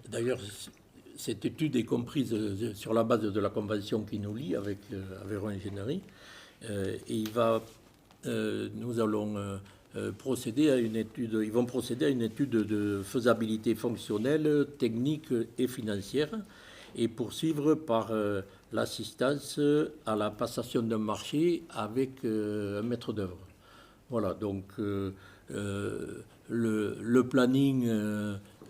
D'ailleurs, cette étude est comprise sur la base de la convention qui nous lie avec Aveyron Ingénierie. Et nous allons procéder à une étude. Ils vont procéder à une étude de faisabilité fonctionnelle, technique et financière, et poursuivre par l'assistance à la passation d'un marché avec un maître d'œuvre. Voilà, donc le planning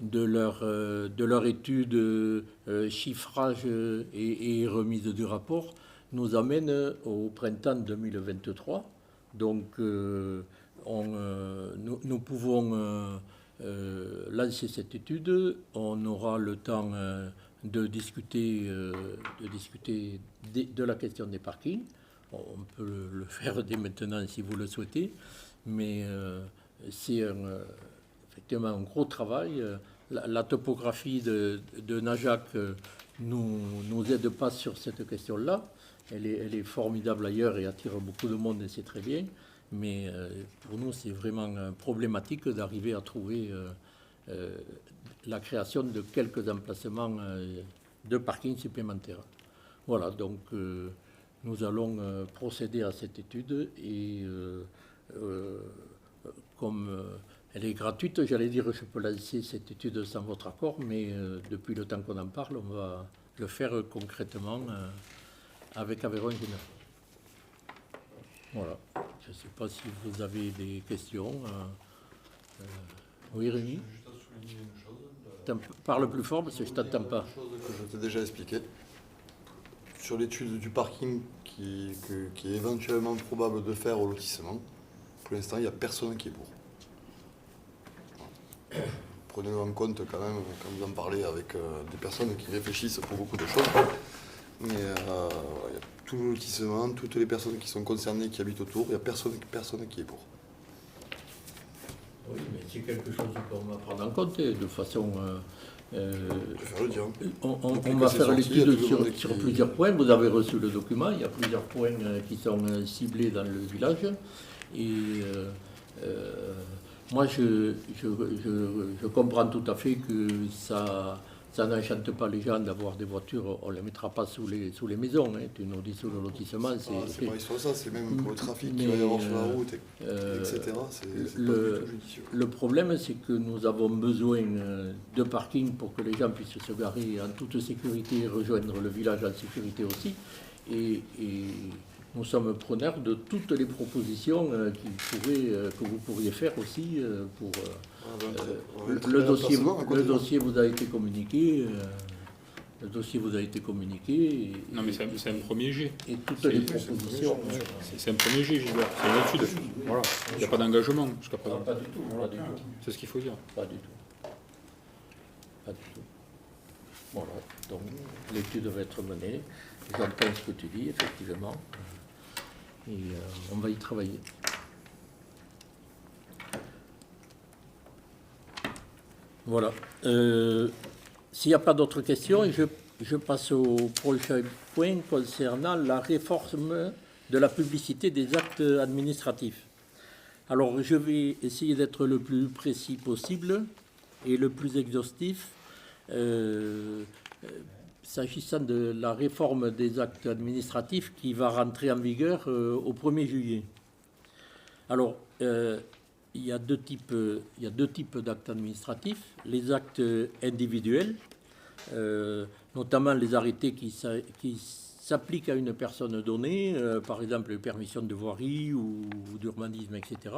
de leur étude, chiffrage et remise du rapport nous amène au printemps 2023. Donc nous pouvons lancer cette étude. On aura le temps de discuter de la question des parkings. On peut le faire dès maintenant si vous le souhaitez, mais c'est effectivement un gros travail. La topographie de Najac nous aide pas sur cette question-là. Elle est formidable ailleurs et attire beaucoup de monde et c'est très bien. Mais pour nous, c'est vraiment problématique d'arriver à trouver la création de quelques emplacements de parking supplémentaires. Voilà, donc nous allons procéder à cette étude et comme elle est gratuite, j'allais dire, je peux lancer cette étude sans votre accord, mais depuis le temps qu'on en parle, on va le faire concrètement avec Aveyron Général. Voilà. Je ne sais pas si vous avez des questions. Oui, Rémi ? Juste à souligner une chose. Parle plus fort parce que je ne t'entends pas. Une chose que je t'ai déjà expliqué. Sur l'étude du parking qui est éventuellement probable de faire au lotissement, pour l'instant, il n'y a personne qui est pour. Prenez-le en compte quand même quand vous en parlez avec des personnes qui réfléchissent pour beaucoup de choses. Mais il y a tout le lotissement, toutes les personnes qui sont concernées, qui habitent autour, il n'y a personne qui est pour. Oui, mais c'est quelque chose qu'on va prendre en compte de façon... Je vais faire le dire. On va faire l'étude sur plusieurs points. Vous avez reçu le document. Il y a plusieurs points qui sont ciblés dans le village. Et moi, je comprends tout à fait que ça n'enchante pas les gens d'avoir des voitures. On ne les mettra pas sous les maisons. Hein. Tu nous dis sous le lotissement. C'est pas sur ça, c'est même pour le trafic qu'il va y avoir sur la route, etc. Le problème, c'est que nous avons besoin de parking pour que les gens puissent se garer en toute sécurité et rejoindre le village en sécurité aussi. Et nous sommes preneurs de toutes les propositions que vous pourriez faire aussi pour... Le dossier vous a été communiqué. Le dossier vous a été communiqué. Non, mais c'est un premier jet. Et toutes les propositions... C'est un premier jet, Gilbert. C'est une étude. Voilà. Il n'y a pas d'engagement jusqu'à présent. Pas du tout. Pas du tout. C'est ce qu'il faut dire. Pas du tout. Pas du tout. Voilà. Donc, l'étude va être menée. J'entends ce que tu dis, effectivement. Et on va y travailler. Voilà. S'il n'y a pas d'autres questions, je passe au prochain point concernant la réforme de la publicité des actes administratifs. Alors, je vais essayer d'être le plus précis possible et le plus exhaustif. S'agissant de la réforme des actes administratifs qui va rentrer en vigueur au 1er juillet. Alors, il y a deux types d'actes administratifs. Les actes individuels, notamment les arrêtés qui s'appliquent à une personne donnée, par exemple les permissions de voirie ou d'urbanisme, etc.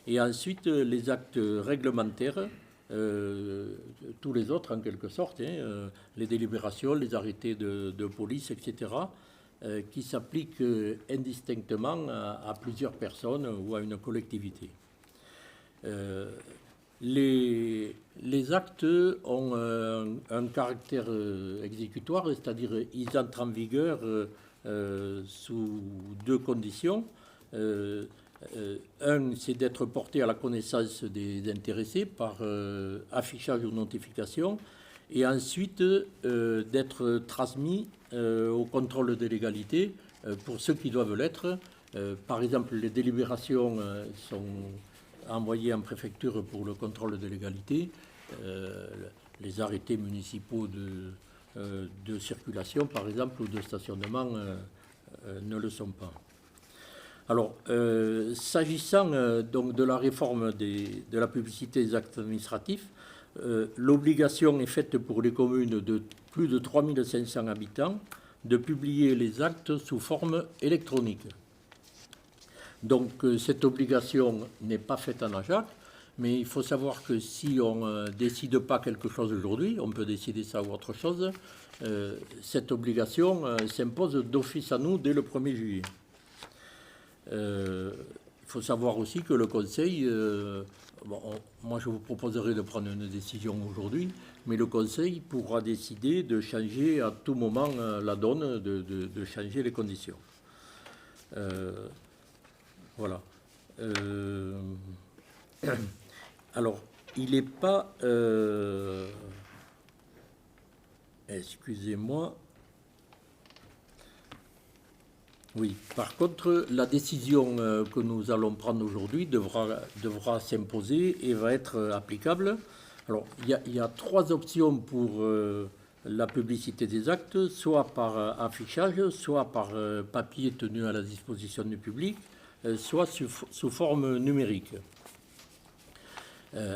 Et ensuite, les actes réglementaires, tous les autres en quelque sorte, les délibérations, les arrêtés de police, etc., qui s'appliquent indistinctement à plusieurs personnes ou à une collectivité. Les actes ont un caractère exécutoire, c'est-à-dire ils entrent en vigueur sous deux conditions. Un, c'est d'être porté à la connaissance des intéressés par affichage ou notification, et ensuite d'être transmis au contrôle de légalité pour ceux qui doivent l'être. Par exemple, les délibérations sont envoyées en préfecture pour le contrôle de légalité. Les arrêtés municipaux de circulation, par exemple, ou de stationnement ne le sont pas. Alors, s'agissant donc de la réforme de la publicité des actes administratifs, l'obligation est faite pour les communes de plus de 3500 habitants de publier les actes sous forme électronique. Donc cette obligation n'est pas faite en AJAC, mais il faut savoir que si on ne décide pas quelque chose aujourd'hui, on peut décider ça ou autre chose, cette obligation s'impose d'office à nous dès le 1er juillet. Il faut savoir aussi que le Conseil, moi je vous proposerai de prendre une décision aujourd'hui, mais le Conseil pourra décider de changer à tout moment la donne, de changer les conditions. Voilà. Alors, il n'est pas... excusez-moi. Oui, par contre, la décision que nous allons prendre aujourd'hui devra s'imposer et va être applicable. Alors, il y a 3 options pour la publicité des actes, soit par affichage, soit par papier tenu à la disposition du public, soit sous forme numérique.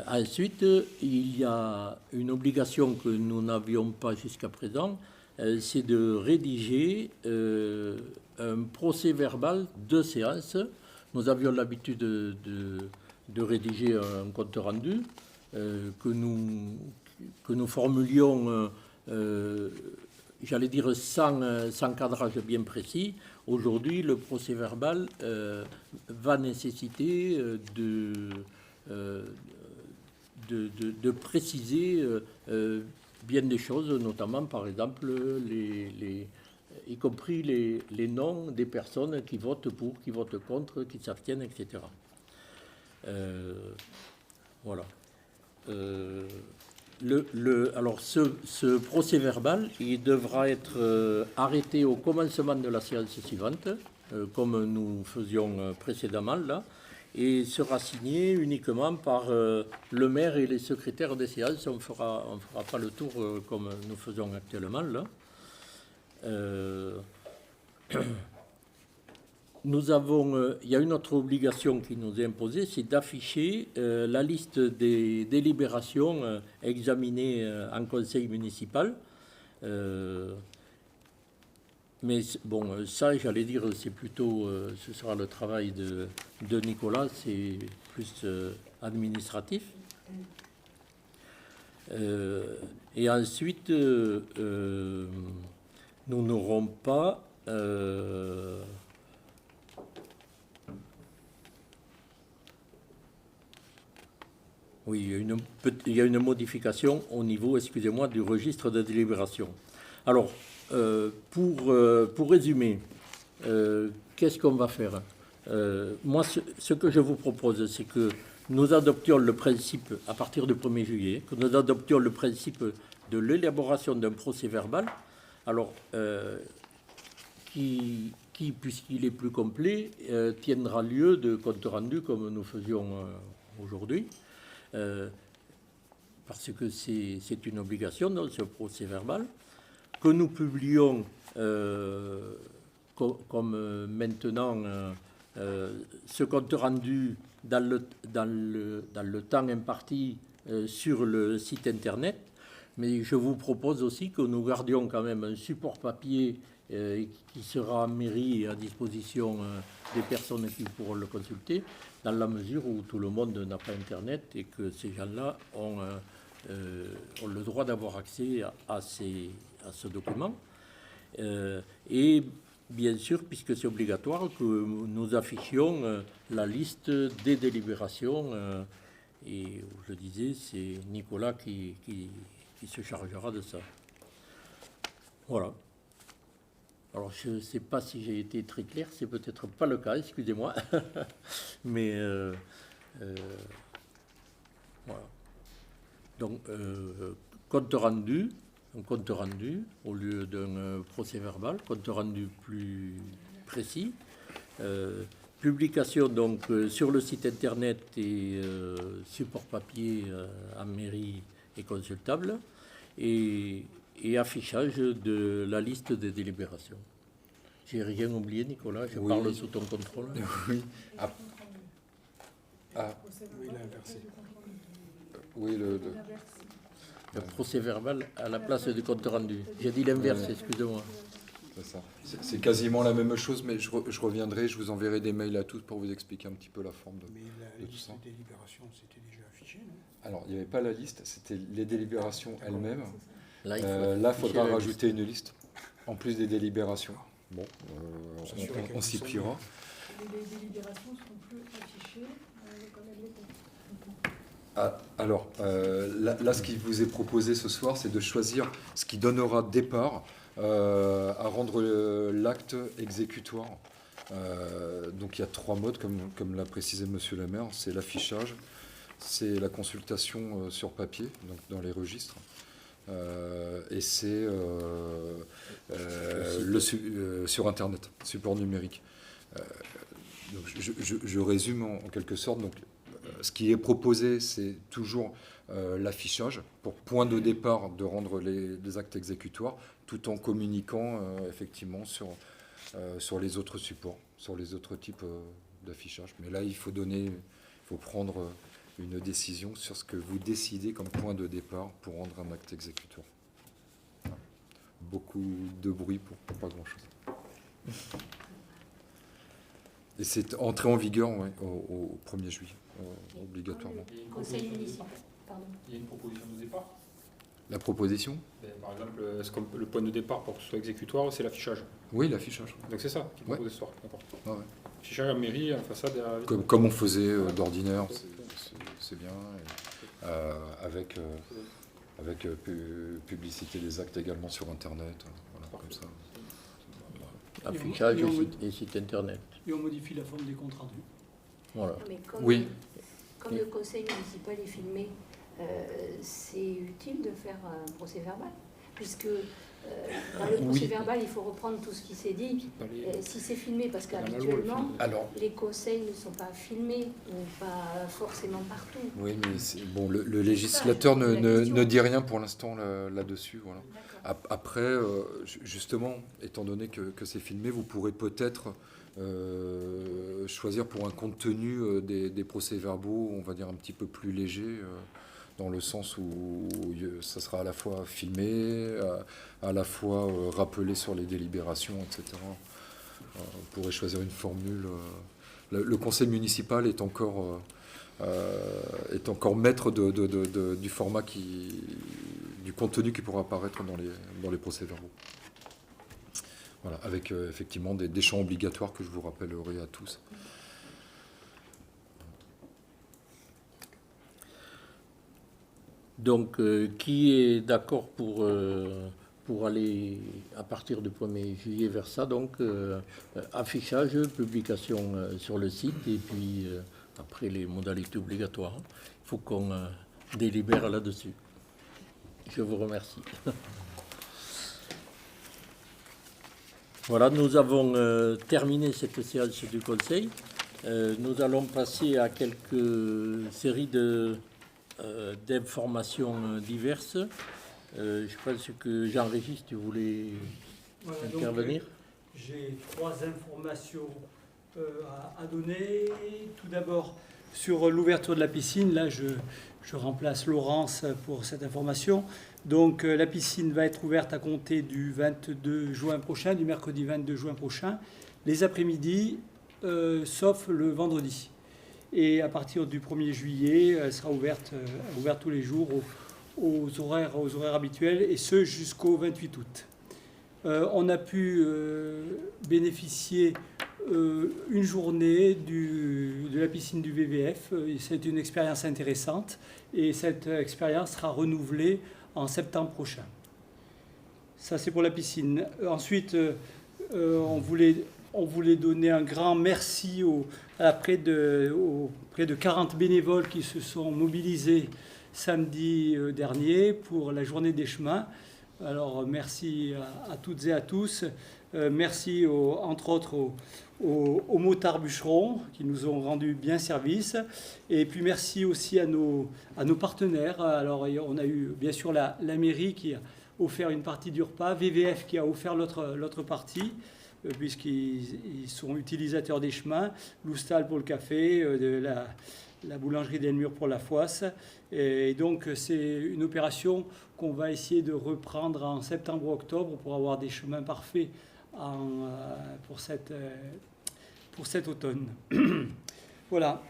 Ensuite, il y a une obligation que nous n'avions pas jusqu'à présent, c'est de rédiger un procès-verbal de séance. Nous avions l'habitude de rédiger un compte-rendu que nous formulions, j'allais dire, sans cadrage bien précis. Aujourd'hui, le procès-verbal va nécessiter de préciser bien des choses, notamment, par exemple, y compris les noms des personnes qui votent pour, qui votent contre, qui s'abstiennent, etc. Voilà. Alors, ce procès-verbal, il devra être arrêté au commencement de la séance suivante, comme nous faisions précédemment, là, et sera signé uniquement par le maire et les secrétaires des séances. On fera pas le tour comme nous faisons actuellement, là. Il y a une autre obligation qui nous est imposée, c'est d'afficher la liste des délibérations examinées en conseil municipal. Mais bon, ça, j'allais dire, c'est plutôt, ce sera le travail de Nicolas, c'est plus administratif. Et ensuite, nous n'aurons pas... oui, il y a une modification au niveau, excusez-moi, du registre de délibération. Alors, pour résumer, qu'est-ce qu'on va faire? Moi, ce que je vous propose, c'est que nous adoptions le principe, à partir du 1er juillet, que nous adoptions le principe de l'élaboration d'un procès-verbal, alors, qui puisqu'il est plus complet, tiendra lieu de compte rendu comme nous faisions aujourd'hui, parce que c'est une obligation dans ce procès-verbal, que nous publions comme maintenant ce compte rendu dans le temps imparti sur le site internet, mais je vous propose aussi que nous gardions quand même un support papier qui sera en mairie à disposition des personnes qui pourront le consulter, dans la mesure où tout le monde n'a pas internet et que ces gens-là ont le droit d'avoir accès à ce document. Et bien sûr, puisque c'est obligatoire, que nous affichions la liste des délibérations. Et je disais, c'est Nicolas qui se chargera de ça. Voilà. Alors, je ne sais pas si j'ai été très clair, c'est peut-être pas le cas, excusez-moi. Mais voilà. Donc, compte rendu, un compte rendu au lieu d'un procès-verbal, compte rendu plus précis. Publication donc sur le site internet et support papier en mairie et consultable, et affichage de la liste des délibérations. J'ai rien oublié, Nicolas, je parle sous ton contrôle. Oui. Oui, il a inversé. Oui, Le procès verbal à la place du compte rendu. J'ai dit l'inverse, excusez-moi. C'est ça. C'est quasiment la même chose, mais je reviendrai, je vous enverrai des mails à tous pour vous expliquer un petit peu la forme de, Mais la de tout liste ça. des délibérations, c'était déjà affiché, non? Alors, il n'y avait pas la liste, c'était les délibérations elles-mêmes. Là, Là, il faudra la rajouter une liste, en plus des délibérations. Bon, S'assurer qu'elles on s'y sont pliera. Les délibérations ne seront plus affichées comme elles l'étaient. Alors, là, ce qui vous est proposé ce soir, c'est de choisir ce qui donnera départ à rendre l'acte exécutoire. Donc, il y a 3 modes, comme l'a précisé Monsieur le maire. C'est l'affichage, c'est la consultation sur papier, donc dans les registres, et c'est sur Internet, support numérique. Donc, je résume en quelque sorte. Donc, ce qui est proposé, c'est toujours l'affichage pour point de départ de rendre les actes exécutoires, tout en communiquant effectivement sur les autres supports, sur les autres types d'affichage. Mais là, il faut prendre une décision sur ce que vous décidez comme point de départ pour rendre un acte exécutoire. Voilà. Beaucoup de bruit pour pas grand-chose. Et c'est entré en vigueur au 1er juillet, obligatoirement. Conseil municipal, pardon. Il y a une proposition de départ. La proposition? Par exemple, est-ce que le point de départ pour que ce soit exécutoire, c'est l'affichage? Oui, l'affichage. Donc c'est ça qui est Ouais. proposé ce soir. D'accord. Ouais. Affichage en mairie, en façade, derrière la vitre. Comme on faisait d'ordinaire, c'est bien. Et, avec publicité des actes également sur Internet. Voilà, comme ça. affichage et site internet. Et on modifie la forme des comptes rendus. Voilà. Mais Oui. comme le conseil municipal est filmé, c'est utile de faire un procès verbal, puisque dans le procès verbal, il faut reprendre tout ce qui s'est dit. Si c'est filmé, parce qu'habituellement, les conseils ne sont pas filmés, ou pas forcément partout. Oui, mais bon, le législateur ne dit rien pour l'instant là-dessus. Voilà. Après, justement, étant donné que c'est filmé, vous pourrez peut-être choisir pour un contenu des procès-verbaux, on va dire un petit peu plus léger, dans le sens où ça sera à la fois filmé, à la fois rappelé sur les délibérations, etc. Vous pourrez choisir une formule. Le conseil municipal est encore maître du format du contenu qui pourra apparaître dans les procès-verbaux. Voilà, avec effectivement des champs obligatoires que je vous rappellerai à tous. Donc, qui est d'accord pour aller à partir du 1er juillet vers ça? Donc, affichage, publication sur le site et puis après les modalités obligatoires. Il faut qu'on délibère là-dessus. Je vous remercie. Voilà, nous avons terminé cette séance du Conseil. Nous allons passer à quelques séries d'informations diverses. Je pense que Jean-Régis, tu voulais intervenir. J'ai 3 informations à donner. Tout d'abord, sur l'ouverture de la piscine, là je remplace Laurence pour cette information. Donc la piscine va être ouverte à compter du 22 juin prochain, du mercredi 22 juin prochain, les après-midi, sauf le vendredi. Et à partir du 1er juillet, elle sera ouverte tous les jours aux horaires habituels, et ce jusqu'au 28 août. On a pu bénéficier une journée de la piscine du VVF. C'est une expérience intéressante, et cette expérience sera renouvelée en septembre prochain. Ça, c'est pour la piscine. Ensuite, on voulait donner un grand merci aux près de 40 bénévoles qui se sont mobilisés samedi dernier pour la journée des chemins. Alors, merci à toutes et à tous. Merci, entre autres, aux motards bûcherons qui nous ont rendu bien service. Et puis, merci aussi à nos partenaires. Alors, on a eu, bien sûr, la mairie qui a offert une partie du repas, VVF qui a offert l'autre partie, puisqu'ils sont utilisateurs des chemins, Loustal pour le café, la boulangerie d'Elmure pour la foisse. Et donc, c'est une opération qu'on va essayer de reprendre en septembre-octobre pour avoir des chemins parfaits pour cet automne. Voilà.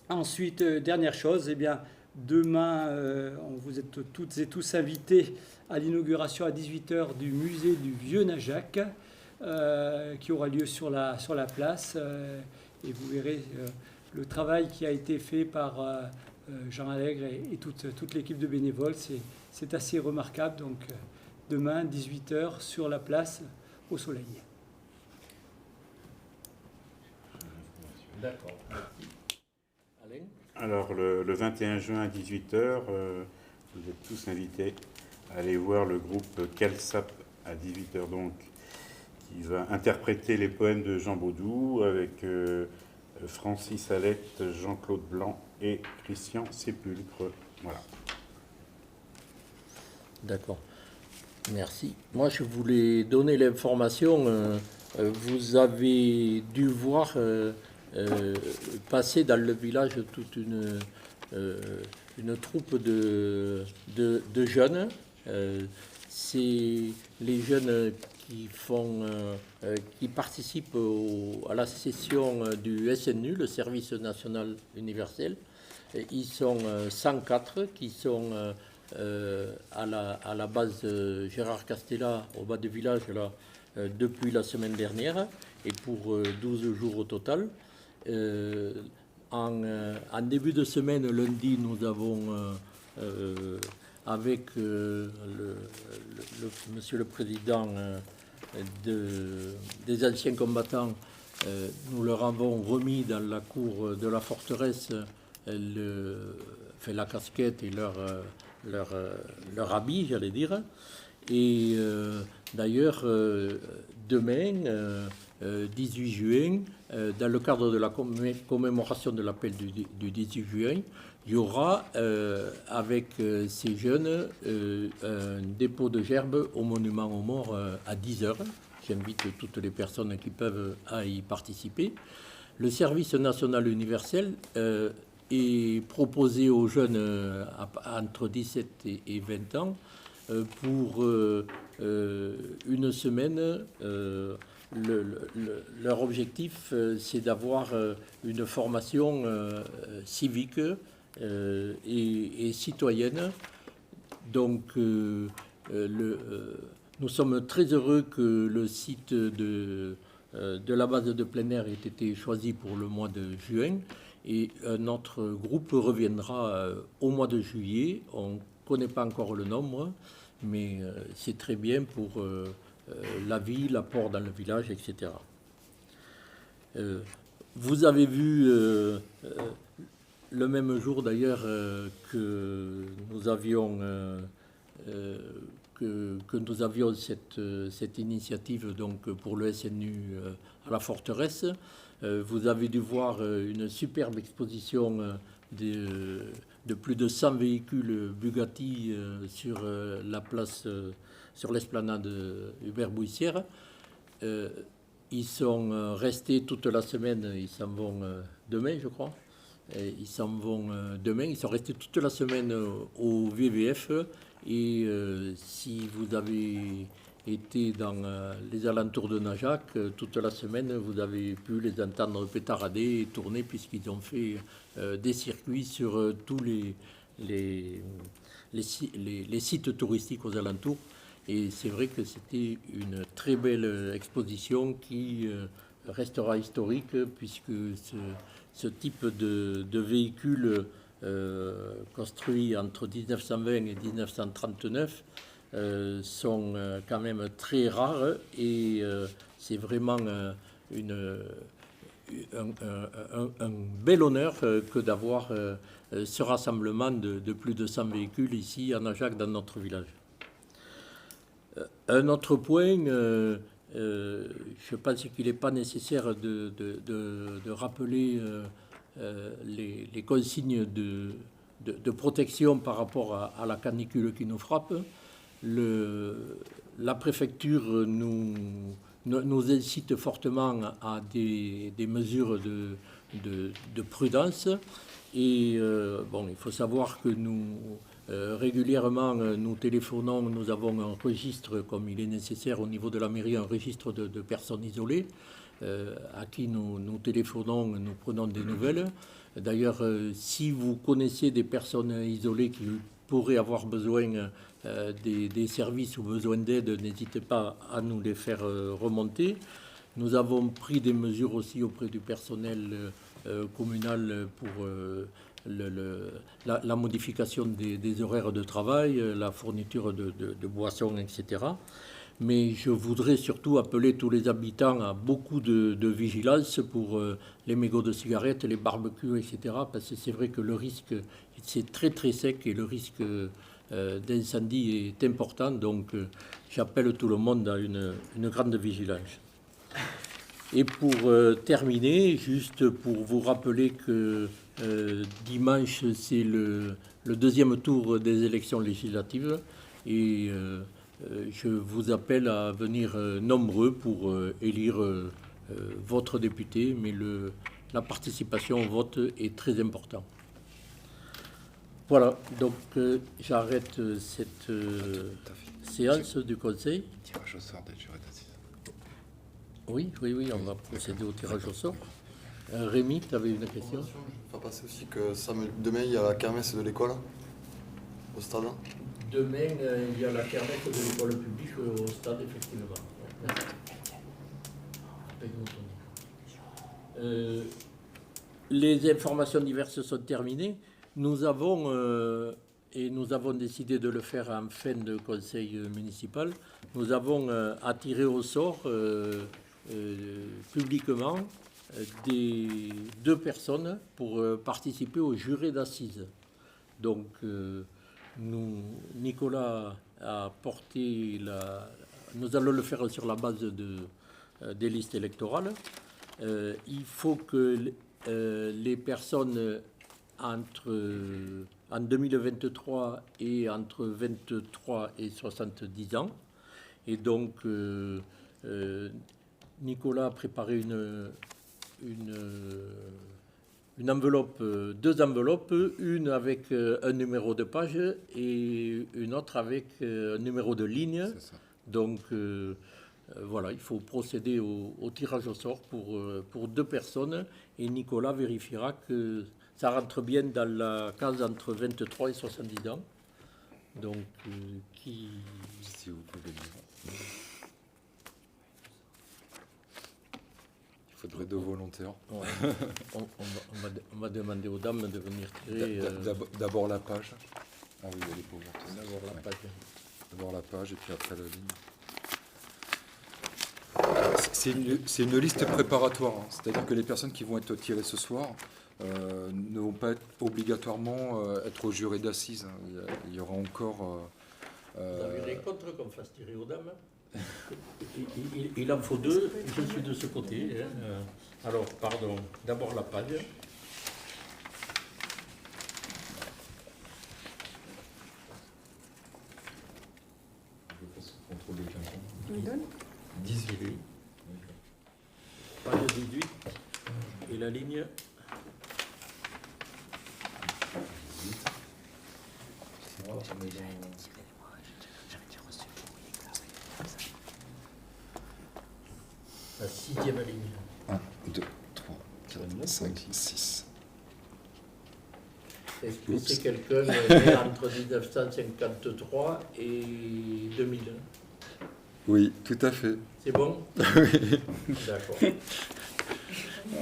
Ensuite, dernière chose, eh bien, demain, vous êtes toutes et tous invités à l'inauguration à 18h du musée du Vieux-Najac, qui aura lieu sur la place. Et vous verrez le travail qui a été fait par Jean Allègre et toute l'équipe de bénévoles. C'est assez remarquable. Donc, demain, 18h, sur la place, au soleil. D'accord. Alain ? Alors, le 21 juin à 18h, vous êtes tous invités à aller voir le groupe Calsap à 18h, donc, qui va interpréter les poèmes de Jean Baudou avec Francis Alette, Jean-Claude Blanc et Christian Sépulcre. Voilà. D'accord. Merci. Moi, je voulais donner l'information. Vous avez dû voir passer dans le village toute une troupe de jeunes. C'est les jeunes qui participent à la session du SNU, le Service National Universel. Et ils sont 104 qui sont à la base Gérard Castella, au bas du village, là, depuis la semaine dernière, et pour 12 jours au total. En début de semaine, lundi, nous avons, avec monsieur le président des anciens combattants, nous leur avons remis dans la cour de la forteresse la casquette et leur habit, j'allais dire. Et d'ailleurs, demain, 18 juin, dans le cadre de la commémoration de l'appel du 18 juin, il y aura avec ces jeunes un dépôt de gerbes au monument aux morts à 10h. J'invite toutes les personnes qui peuvent à y participer. Le service national universel est proposé aux jeunes entre 17 et 20 ans pour une semaine. Leur objectif, c'est d'avoir une formation civique et citoyenne. Donc, nous sommes très heureux que le site de la base de plein air ait été choisi pour le mois de juin. Et notre groupe reviendra au mois de juillet. On ne connaît pas encore le nombre, mais c'est très bien pour la vie, l'apport dans le village, etc. Vous avez vu le même jour d'ailleurs que nous avions cette initiative donc pour le SNU à la forteresse. Vous avez dû voir une superbe exposition de plus de 100 véhicules Bugatti sur la place, sur l'esplanade Hubert Bouissière. Ils sont restés toute la semaine, ils s'en vont demain, je crois. Ils s'en vont demain, ils sont restés toute la semaine au VVF. Et si vous avez été dans les alentours de Najac, toute la semaine, vous avez pu les entendre pétarader et tourner, puisqu'ils ont fait des circuits sur tous les sites touristiques aux alentours. Et c'est vrai que c'était une très belle exposition qui restera historique, puisque ce type de véhicule construit entre 1920 et 1939 sont quand même très rares, et c'est vraiment un bel honneur que d'avoir ce rassemblement de plus de 100 véhicules ici à Najac, dans notre village. Un autre point, je pense qu'il n'est pas nécessaire de rappeler les consignes de protection par rapport à la canicule qui nous frappe. La préfecture nous incite fortement à des mesures de prudence. Et bon, il faut savoir que Régulièrement, nous téléphonons, nous avons un registre, comme il est nécessaire au niveau de la mairie, un registre de personnes isolées à qui nous téléphonons, nous prenons des nouvelles. D'ailleurs, si vous connaissez des personnes isolées qui pourraient avoir besoin des services ou besoin d'aide, n'hésitez pas à nous les faire remonter. Nous avons pris des mesures aussi auprès du personnel communal pour la modification des horaires de travail, la fourniture de boissons, etc. Mais je voudrais surtout appeler tous les habitants à beaucoup de vigilance pour les mégots de cigarettes, les barbecues, etc. Parce que c'est vrai que le risque, c'est très très sec et le risque d'incendie est important. Donc j'appelle tout le monde à une grande vigilance. Et pour terminer, juste pour vous rappeler que dimanche, c'est le deuxième tour des élections législatives et je vous appelle à venir nombreux pour élire votre député, mais la participation au vote est très importante. Voilà, donc j'arrête cette séance du Conseil. Tirage au sort des jurés d'assises. Oui, on va procéder au tirage au sort. Rémi, tu avais une question? Je vais passer aussi que demain, il y a la kermesse de l'école au stade. Demain, il y a la kermesse de l'école publique au stade, effectivement. Les informations diverses sont terminées. Nous avons décidé de le faire en fin de conseil municipal. Nous avons attiré au sort publiquement des 2 personnes pour participer au jury d'assises. Donc, Nicolas a porté nous allons le faire sur la base des listes électorales. Il faut que les personnes en 2023 et entre 23 et 70 ans. Et donc, Nicolas a préparé une enveloppe, 2 enveloppes, une avec un numéro de page et une autre avec un numéro de ligne. Donc voilà, il faut procéder au tirage au sort pour 2 personnes et Nicolas vérifiera que ça rentre bien dans la case entre 23 et 70 ans. Donc qui... Si vous pouvez dire. Il faudrait 2 volontaires. Ouais. on va demander aux dames de venir tirer. D'abord la page. Ah oui, elle est pas ouverte. D'abord la page. D'abord la page et puis après la ligne. C'est une liste préparatoire. Hein. C'est-à-dire que les personnes qui vont être tirées ce soir ne vont pas obligatoirement être au jury d'assises. Il y aura encore... Vous avez des contre qu'on fasse tirer aux dames? Il en faut 2, je suis de ce côté. Alors, pardon, d'abord la page. Je passe au contrôle de quelqu'un. On donne 18. Page 18. Et la ligne. La 6e ligne. 1, 2, 3, 4, 5, 6. Est-ce que c'est quelqu'un né entre 1953 et 2000? Oui, tout à fait. C'est bon? Oui. D'accord.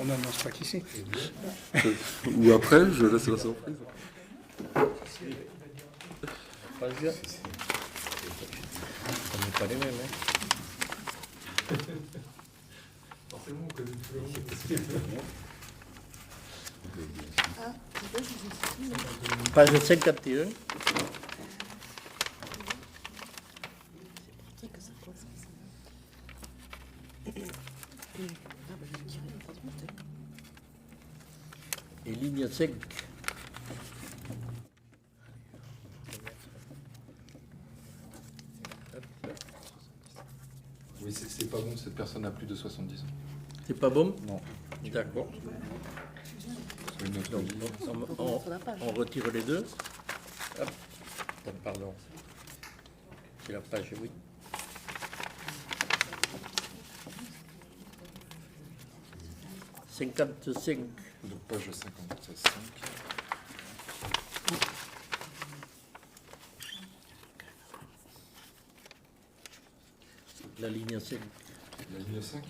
On n'annonce pas qui c'est. Ou après, je laisse la surprise. Pas bien. On n'est pas les mêmes, hein? Page 51. Et ligne 5. Oui, c'est pas bon, cette personne a plus de 70 ans. C'est pas bon? Non. D'accord. Sur une autre Donc, ligne. on retire les 2. Hop. Pardon. C'est la page, oui. « 55. Donc page 55. La ligne 5. La ligne 5.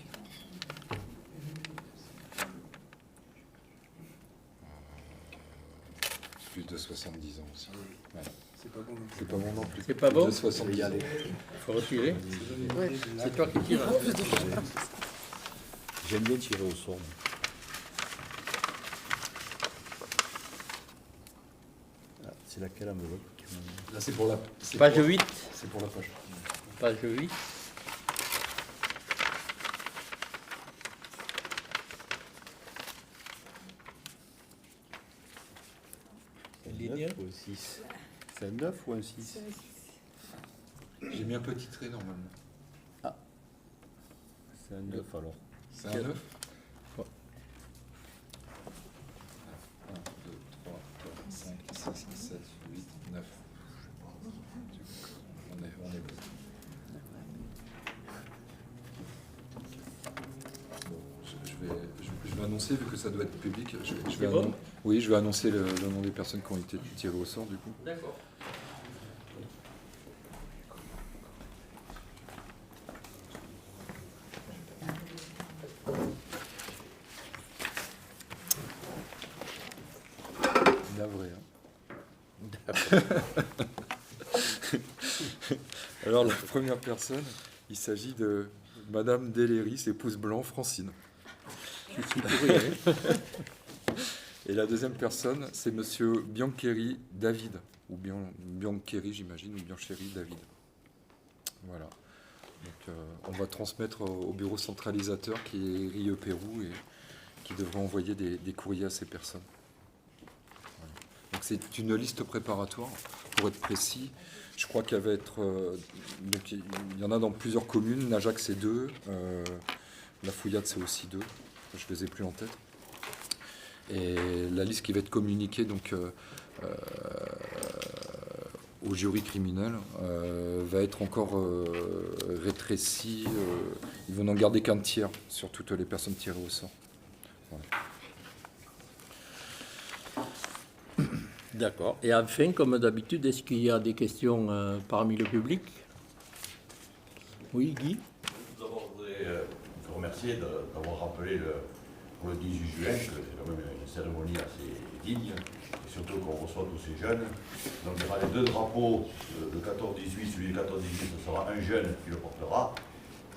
Plus de 70 ans aussi. Voilà. C'est pas bon. C'est pas bon non plus. C'est pas bon. Plus de 70 ans. Il faut retirer. C'est toi qui tires. J'aime bien tirer au sort. Ah, c'est laquelle enveloppe qui m'a- Là c'est pour la Page 8. C'est pour la page. Page 8. C'est un 9 ou un 6? C'est un 9 ou un 6? J'ai mis un petit trait normalement. C'est un 9 alors. C'est un 9. 1, 2, 3, 4, 5, 6, 7, 8, 9. On est bon. Bon, je vais annoncer, vu que ça doit être public, je vais bon oui, je vais annoncer le nom des personnes qui ont été tirées au sort du coup. D'accord. Navré, hein. Alors la première personne, il s'agit de Madame Deléris, épouse blanc, Francine. Je suis pour rien. Et la deuxième personne, c'est Monsieur Biancheri David, ou Biancheri j'imagine, ou Biancheri David. Voilà. Donc on va transmettre au bureau centralisateur qui est Rieux-Pérou et qui devrait envoyer des courriers à ces personnes. Voilà. Donc c'est une liste préparatoire, pour être précis. Je crois qu'elle va être... donc il y en a dans plusieurs communes. Najac, c'est 2. La Fouillade, c'est aussi 2. Je ne les ai plus en tête. Et la liste qui va être communiquée donc, au jury criminel va être encore rétrécie. Ils vont n'en garder qu'un tiers sur toutes les personnes tirées au sort. Voilà. D'accord. Et enfin, comme d'habitude, est-ce qu'il y a des questions parmi le public? Oui, Guy? Tout d'abord, je voudrais vous remercier d'avoir rappelé pour le 18 juin, que c'est quand même une cérémonie assez digne, et surtout qu'on reçoit tous ces jeunes. Donc il y aura les 2 drapeaux, le 14-18, celui du 14-18, ce sera un jeune qui le portera.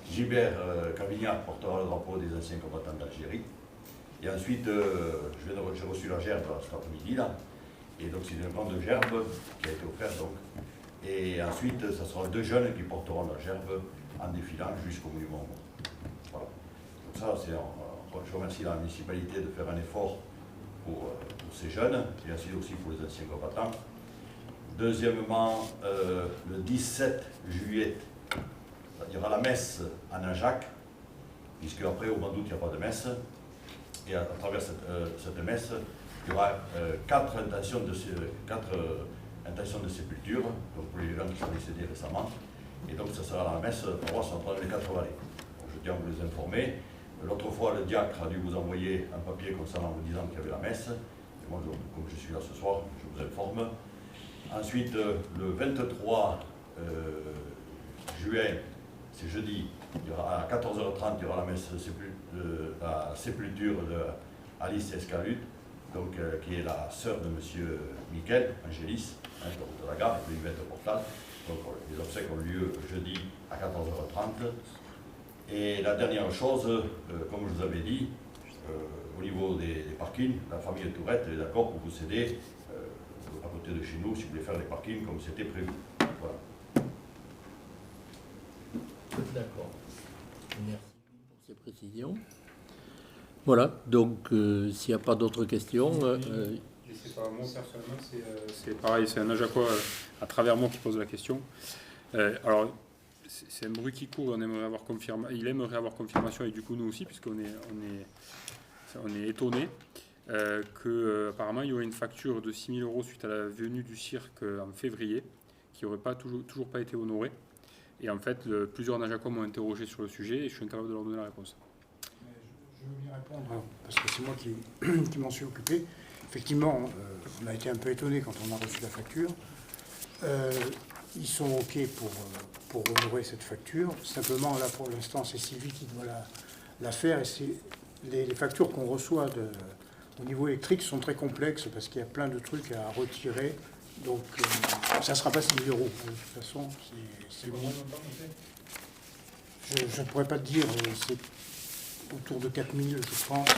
Gilbert Cavignac portera le drapeau des anciens combattants d'Algérie. Et ensuite, j'ai reçu la gerbe cet après-midi, là. Et donc c'est une grande gerbe qui a été offerte. Donc. Et ensuite, ça sera 2 jeunes qui porteront la gerbe en défilant jusqu'au monument. Voilà. Donc ça, je remercie la municipalité de faire un effort pour ces jeunes, et ainsi aussi pour les anciens combattants. Deuxièmement, le 17 juillet, il y aura la messe à Najac, puisque après, au mois d'août, il n'y a pas de messe. Et à travers cette messe, il y aura 4 intentions de sépulture, donc pour les gens qui sont décédés récemment. Et donc, ça sera la messe paroisse entre les 4 vallées. Donc, je tiens à vous les informer. L'autre fois, le diacre a dû vous envoyer un papier concernant vous disant qu'il y avait la messe. Et moi, comme je suis là ce soir, je vous informe. Ensuite, le 23 juin, c'est jeudi, il y aura, à 14h30, il y aura la messe la sépulture d'Alice Escalut, donc, qui est la sœur de M. Miquel, Angélis, de la gare, de Yvette Portal. Donc, les obsèques ont lieu jeudi à 14h30. Et la dernière chose, comme je vous avais dit, au niveau des parkings, la famille Tourette est d'accord pour vous céder à côté de chez nous si vous voulez faire les parkings comme c'était prévu. Voilà. D'accord. Merci pour ces précisions. Voilà, donc s'il n'y a pas d'autres questions... C'est pas moi personnellement, c'est pareil, c'est un Najacois à travers moi qui pose la question. Alors, c'est un bruit qui court, il aimerait avoir confirmation, et du coup nous aussi, puisqu'on est étonnés qu'apparemment il y aurait une facture de 6 000 € suite à la venue du cirque en février. qui n'auraient toujours pas été honorés. Et en fait, plusieurs Najacois m'ont interrogé sur le sujet et je suis incapable de leur donner la réponse. Je veux y répondre, parce que c'est moi qui m'en suis occupé. Effectivement, on a été un peu étonné quand on a reçu la facture. Ils sont OK pour honorer cette facture. Simplement, là, pour l'instant, c'est Sylvie qui doit la faire. Et les factures qu'on reçoit au niveau électrique sont très complexes parce qu'il y a plein de trucs à retirer. Donc, ça ne sera pas 6 000 €. De toute façon, c'est bon. Je ne pourrais pas te dire, c'est autour de 4 000, je pense.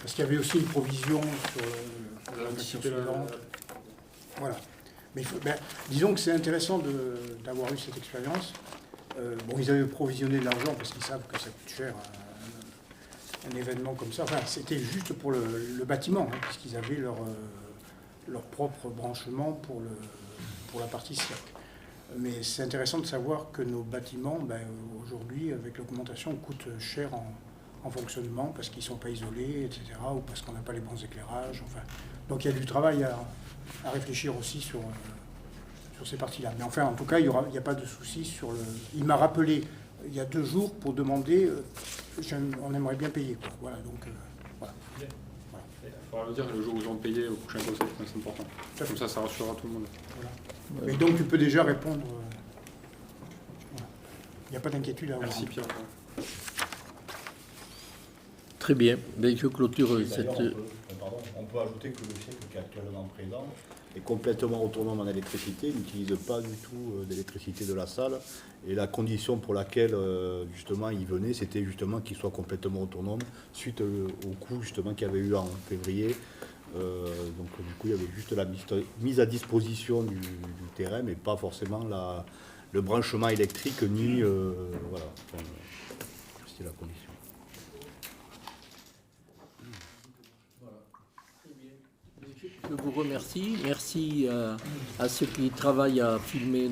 Parce qu'il y avait aussi une provision sur la facture suivante. Voilà. Mais disons que c'est intéressant d'avoir eu cette expérience. Ils avaient provisionné de l'argent parce qu'ils savent que ça coûte cher un événement comme ça. Enfin, c'était juste pour le bâtiment, puisqu'ils avaient leur propre branchement pour la partie cirque. Mais c'est intéressant de savoir que nos bâtiments, aujourd'hui, avec l'augmentation, coûtent cher en fonctionnement parce qu'ils ne sont pas isolés, etc., ou parce qu'on n'a pas les bons éclairages. Enfin, donc il y a du travail à réfléchir aussi sur ces parties-là. Mais enfin, en tout cas, il n'y a pas de souci sur le... Il m'a rappelé il y a 2 jours pour demander, on aimerait bien payer, quoi. Voilà, donc voilà. Il faudra le dire le jour où ils vont payer au prochain conseil, c'est important. Comme ça rassurera tout le monde. Voilà. Mais donc tu peux déjà répondre. Voilà. Il n'y a pas d'inquiétude à avoir. Merci Pierre. Très bien. Je clôture cette... On peut ajouter que le siècle qui est actuellement présent est complètement autonome en électricité, il n'utilise pas du tout d'électricité de la salle. Et la condition pour laquelle justement il venait, c'était justement qu'il soit complètement autonome suite au coup justement qu'il y avait eu en février. Donc du coup il y avait juste la mise à disposition du terrain, mais pas forcément le branchement électrique ni voilà. Enfin, c'était la condition. Je vous remercie. Merci à ceux qui travaillent à filmer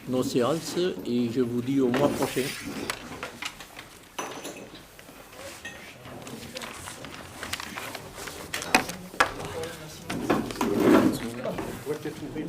nos séances et je vous dis au mois prochain. On pourrait peut-être ouvrir,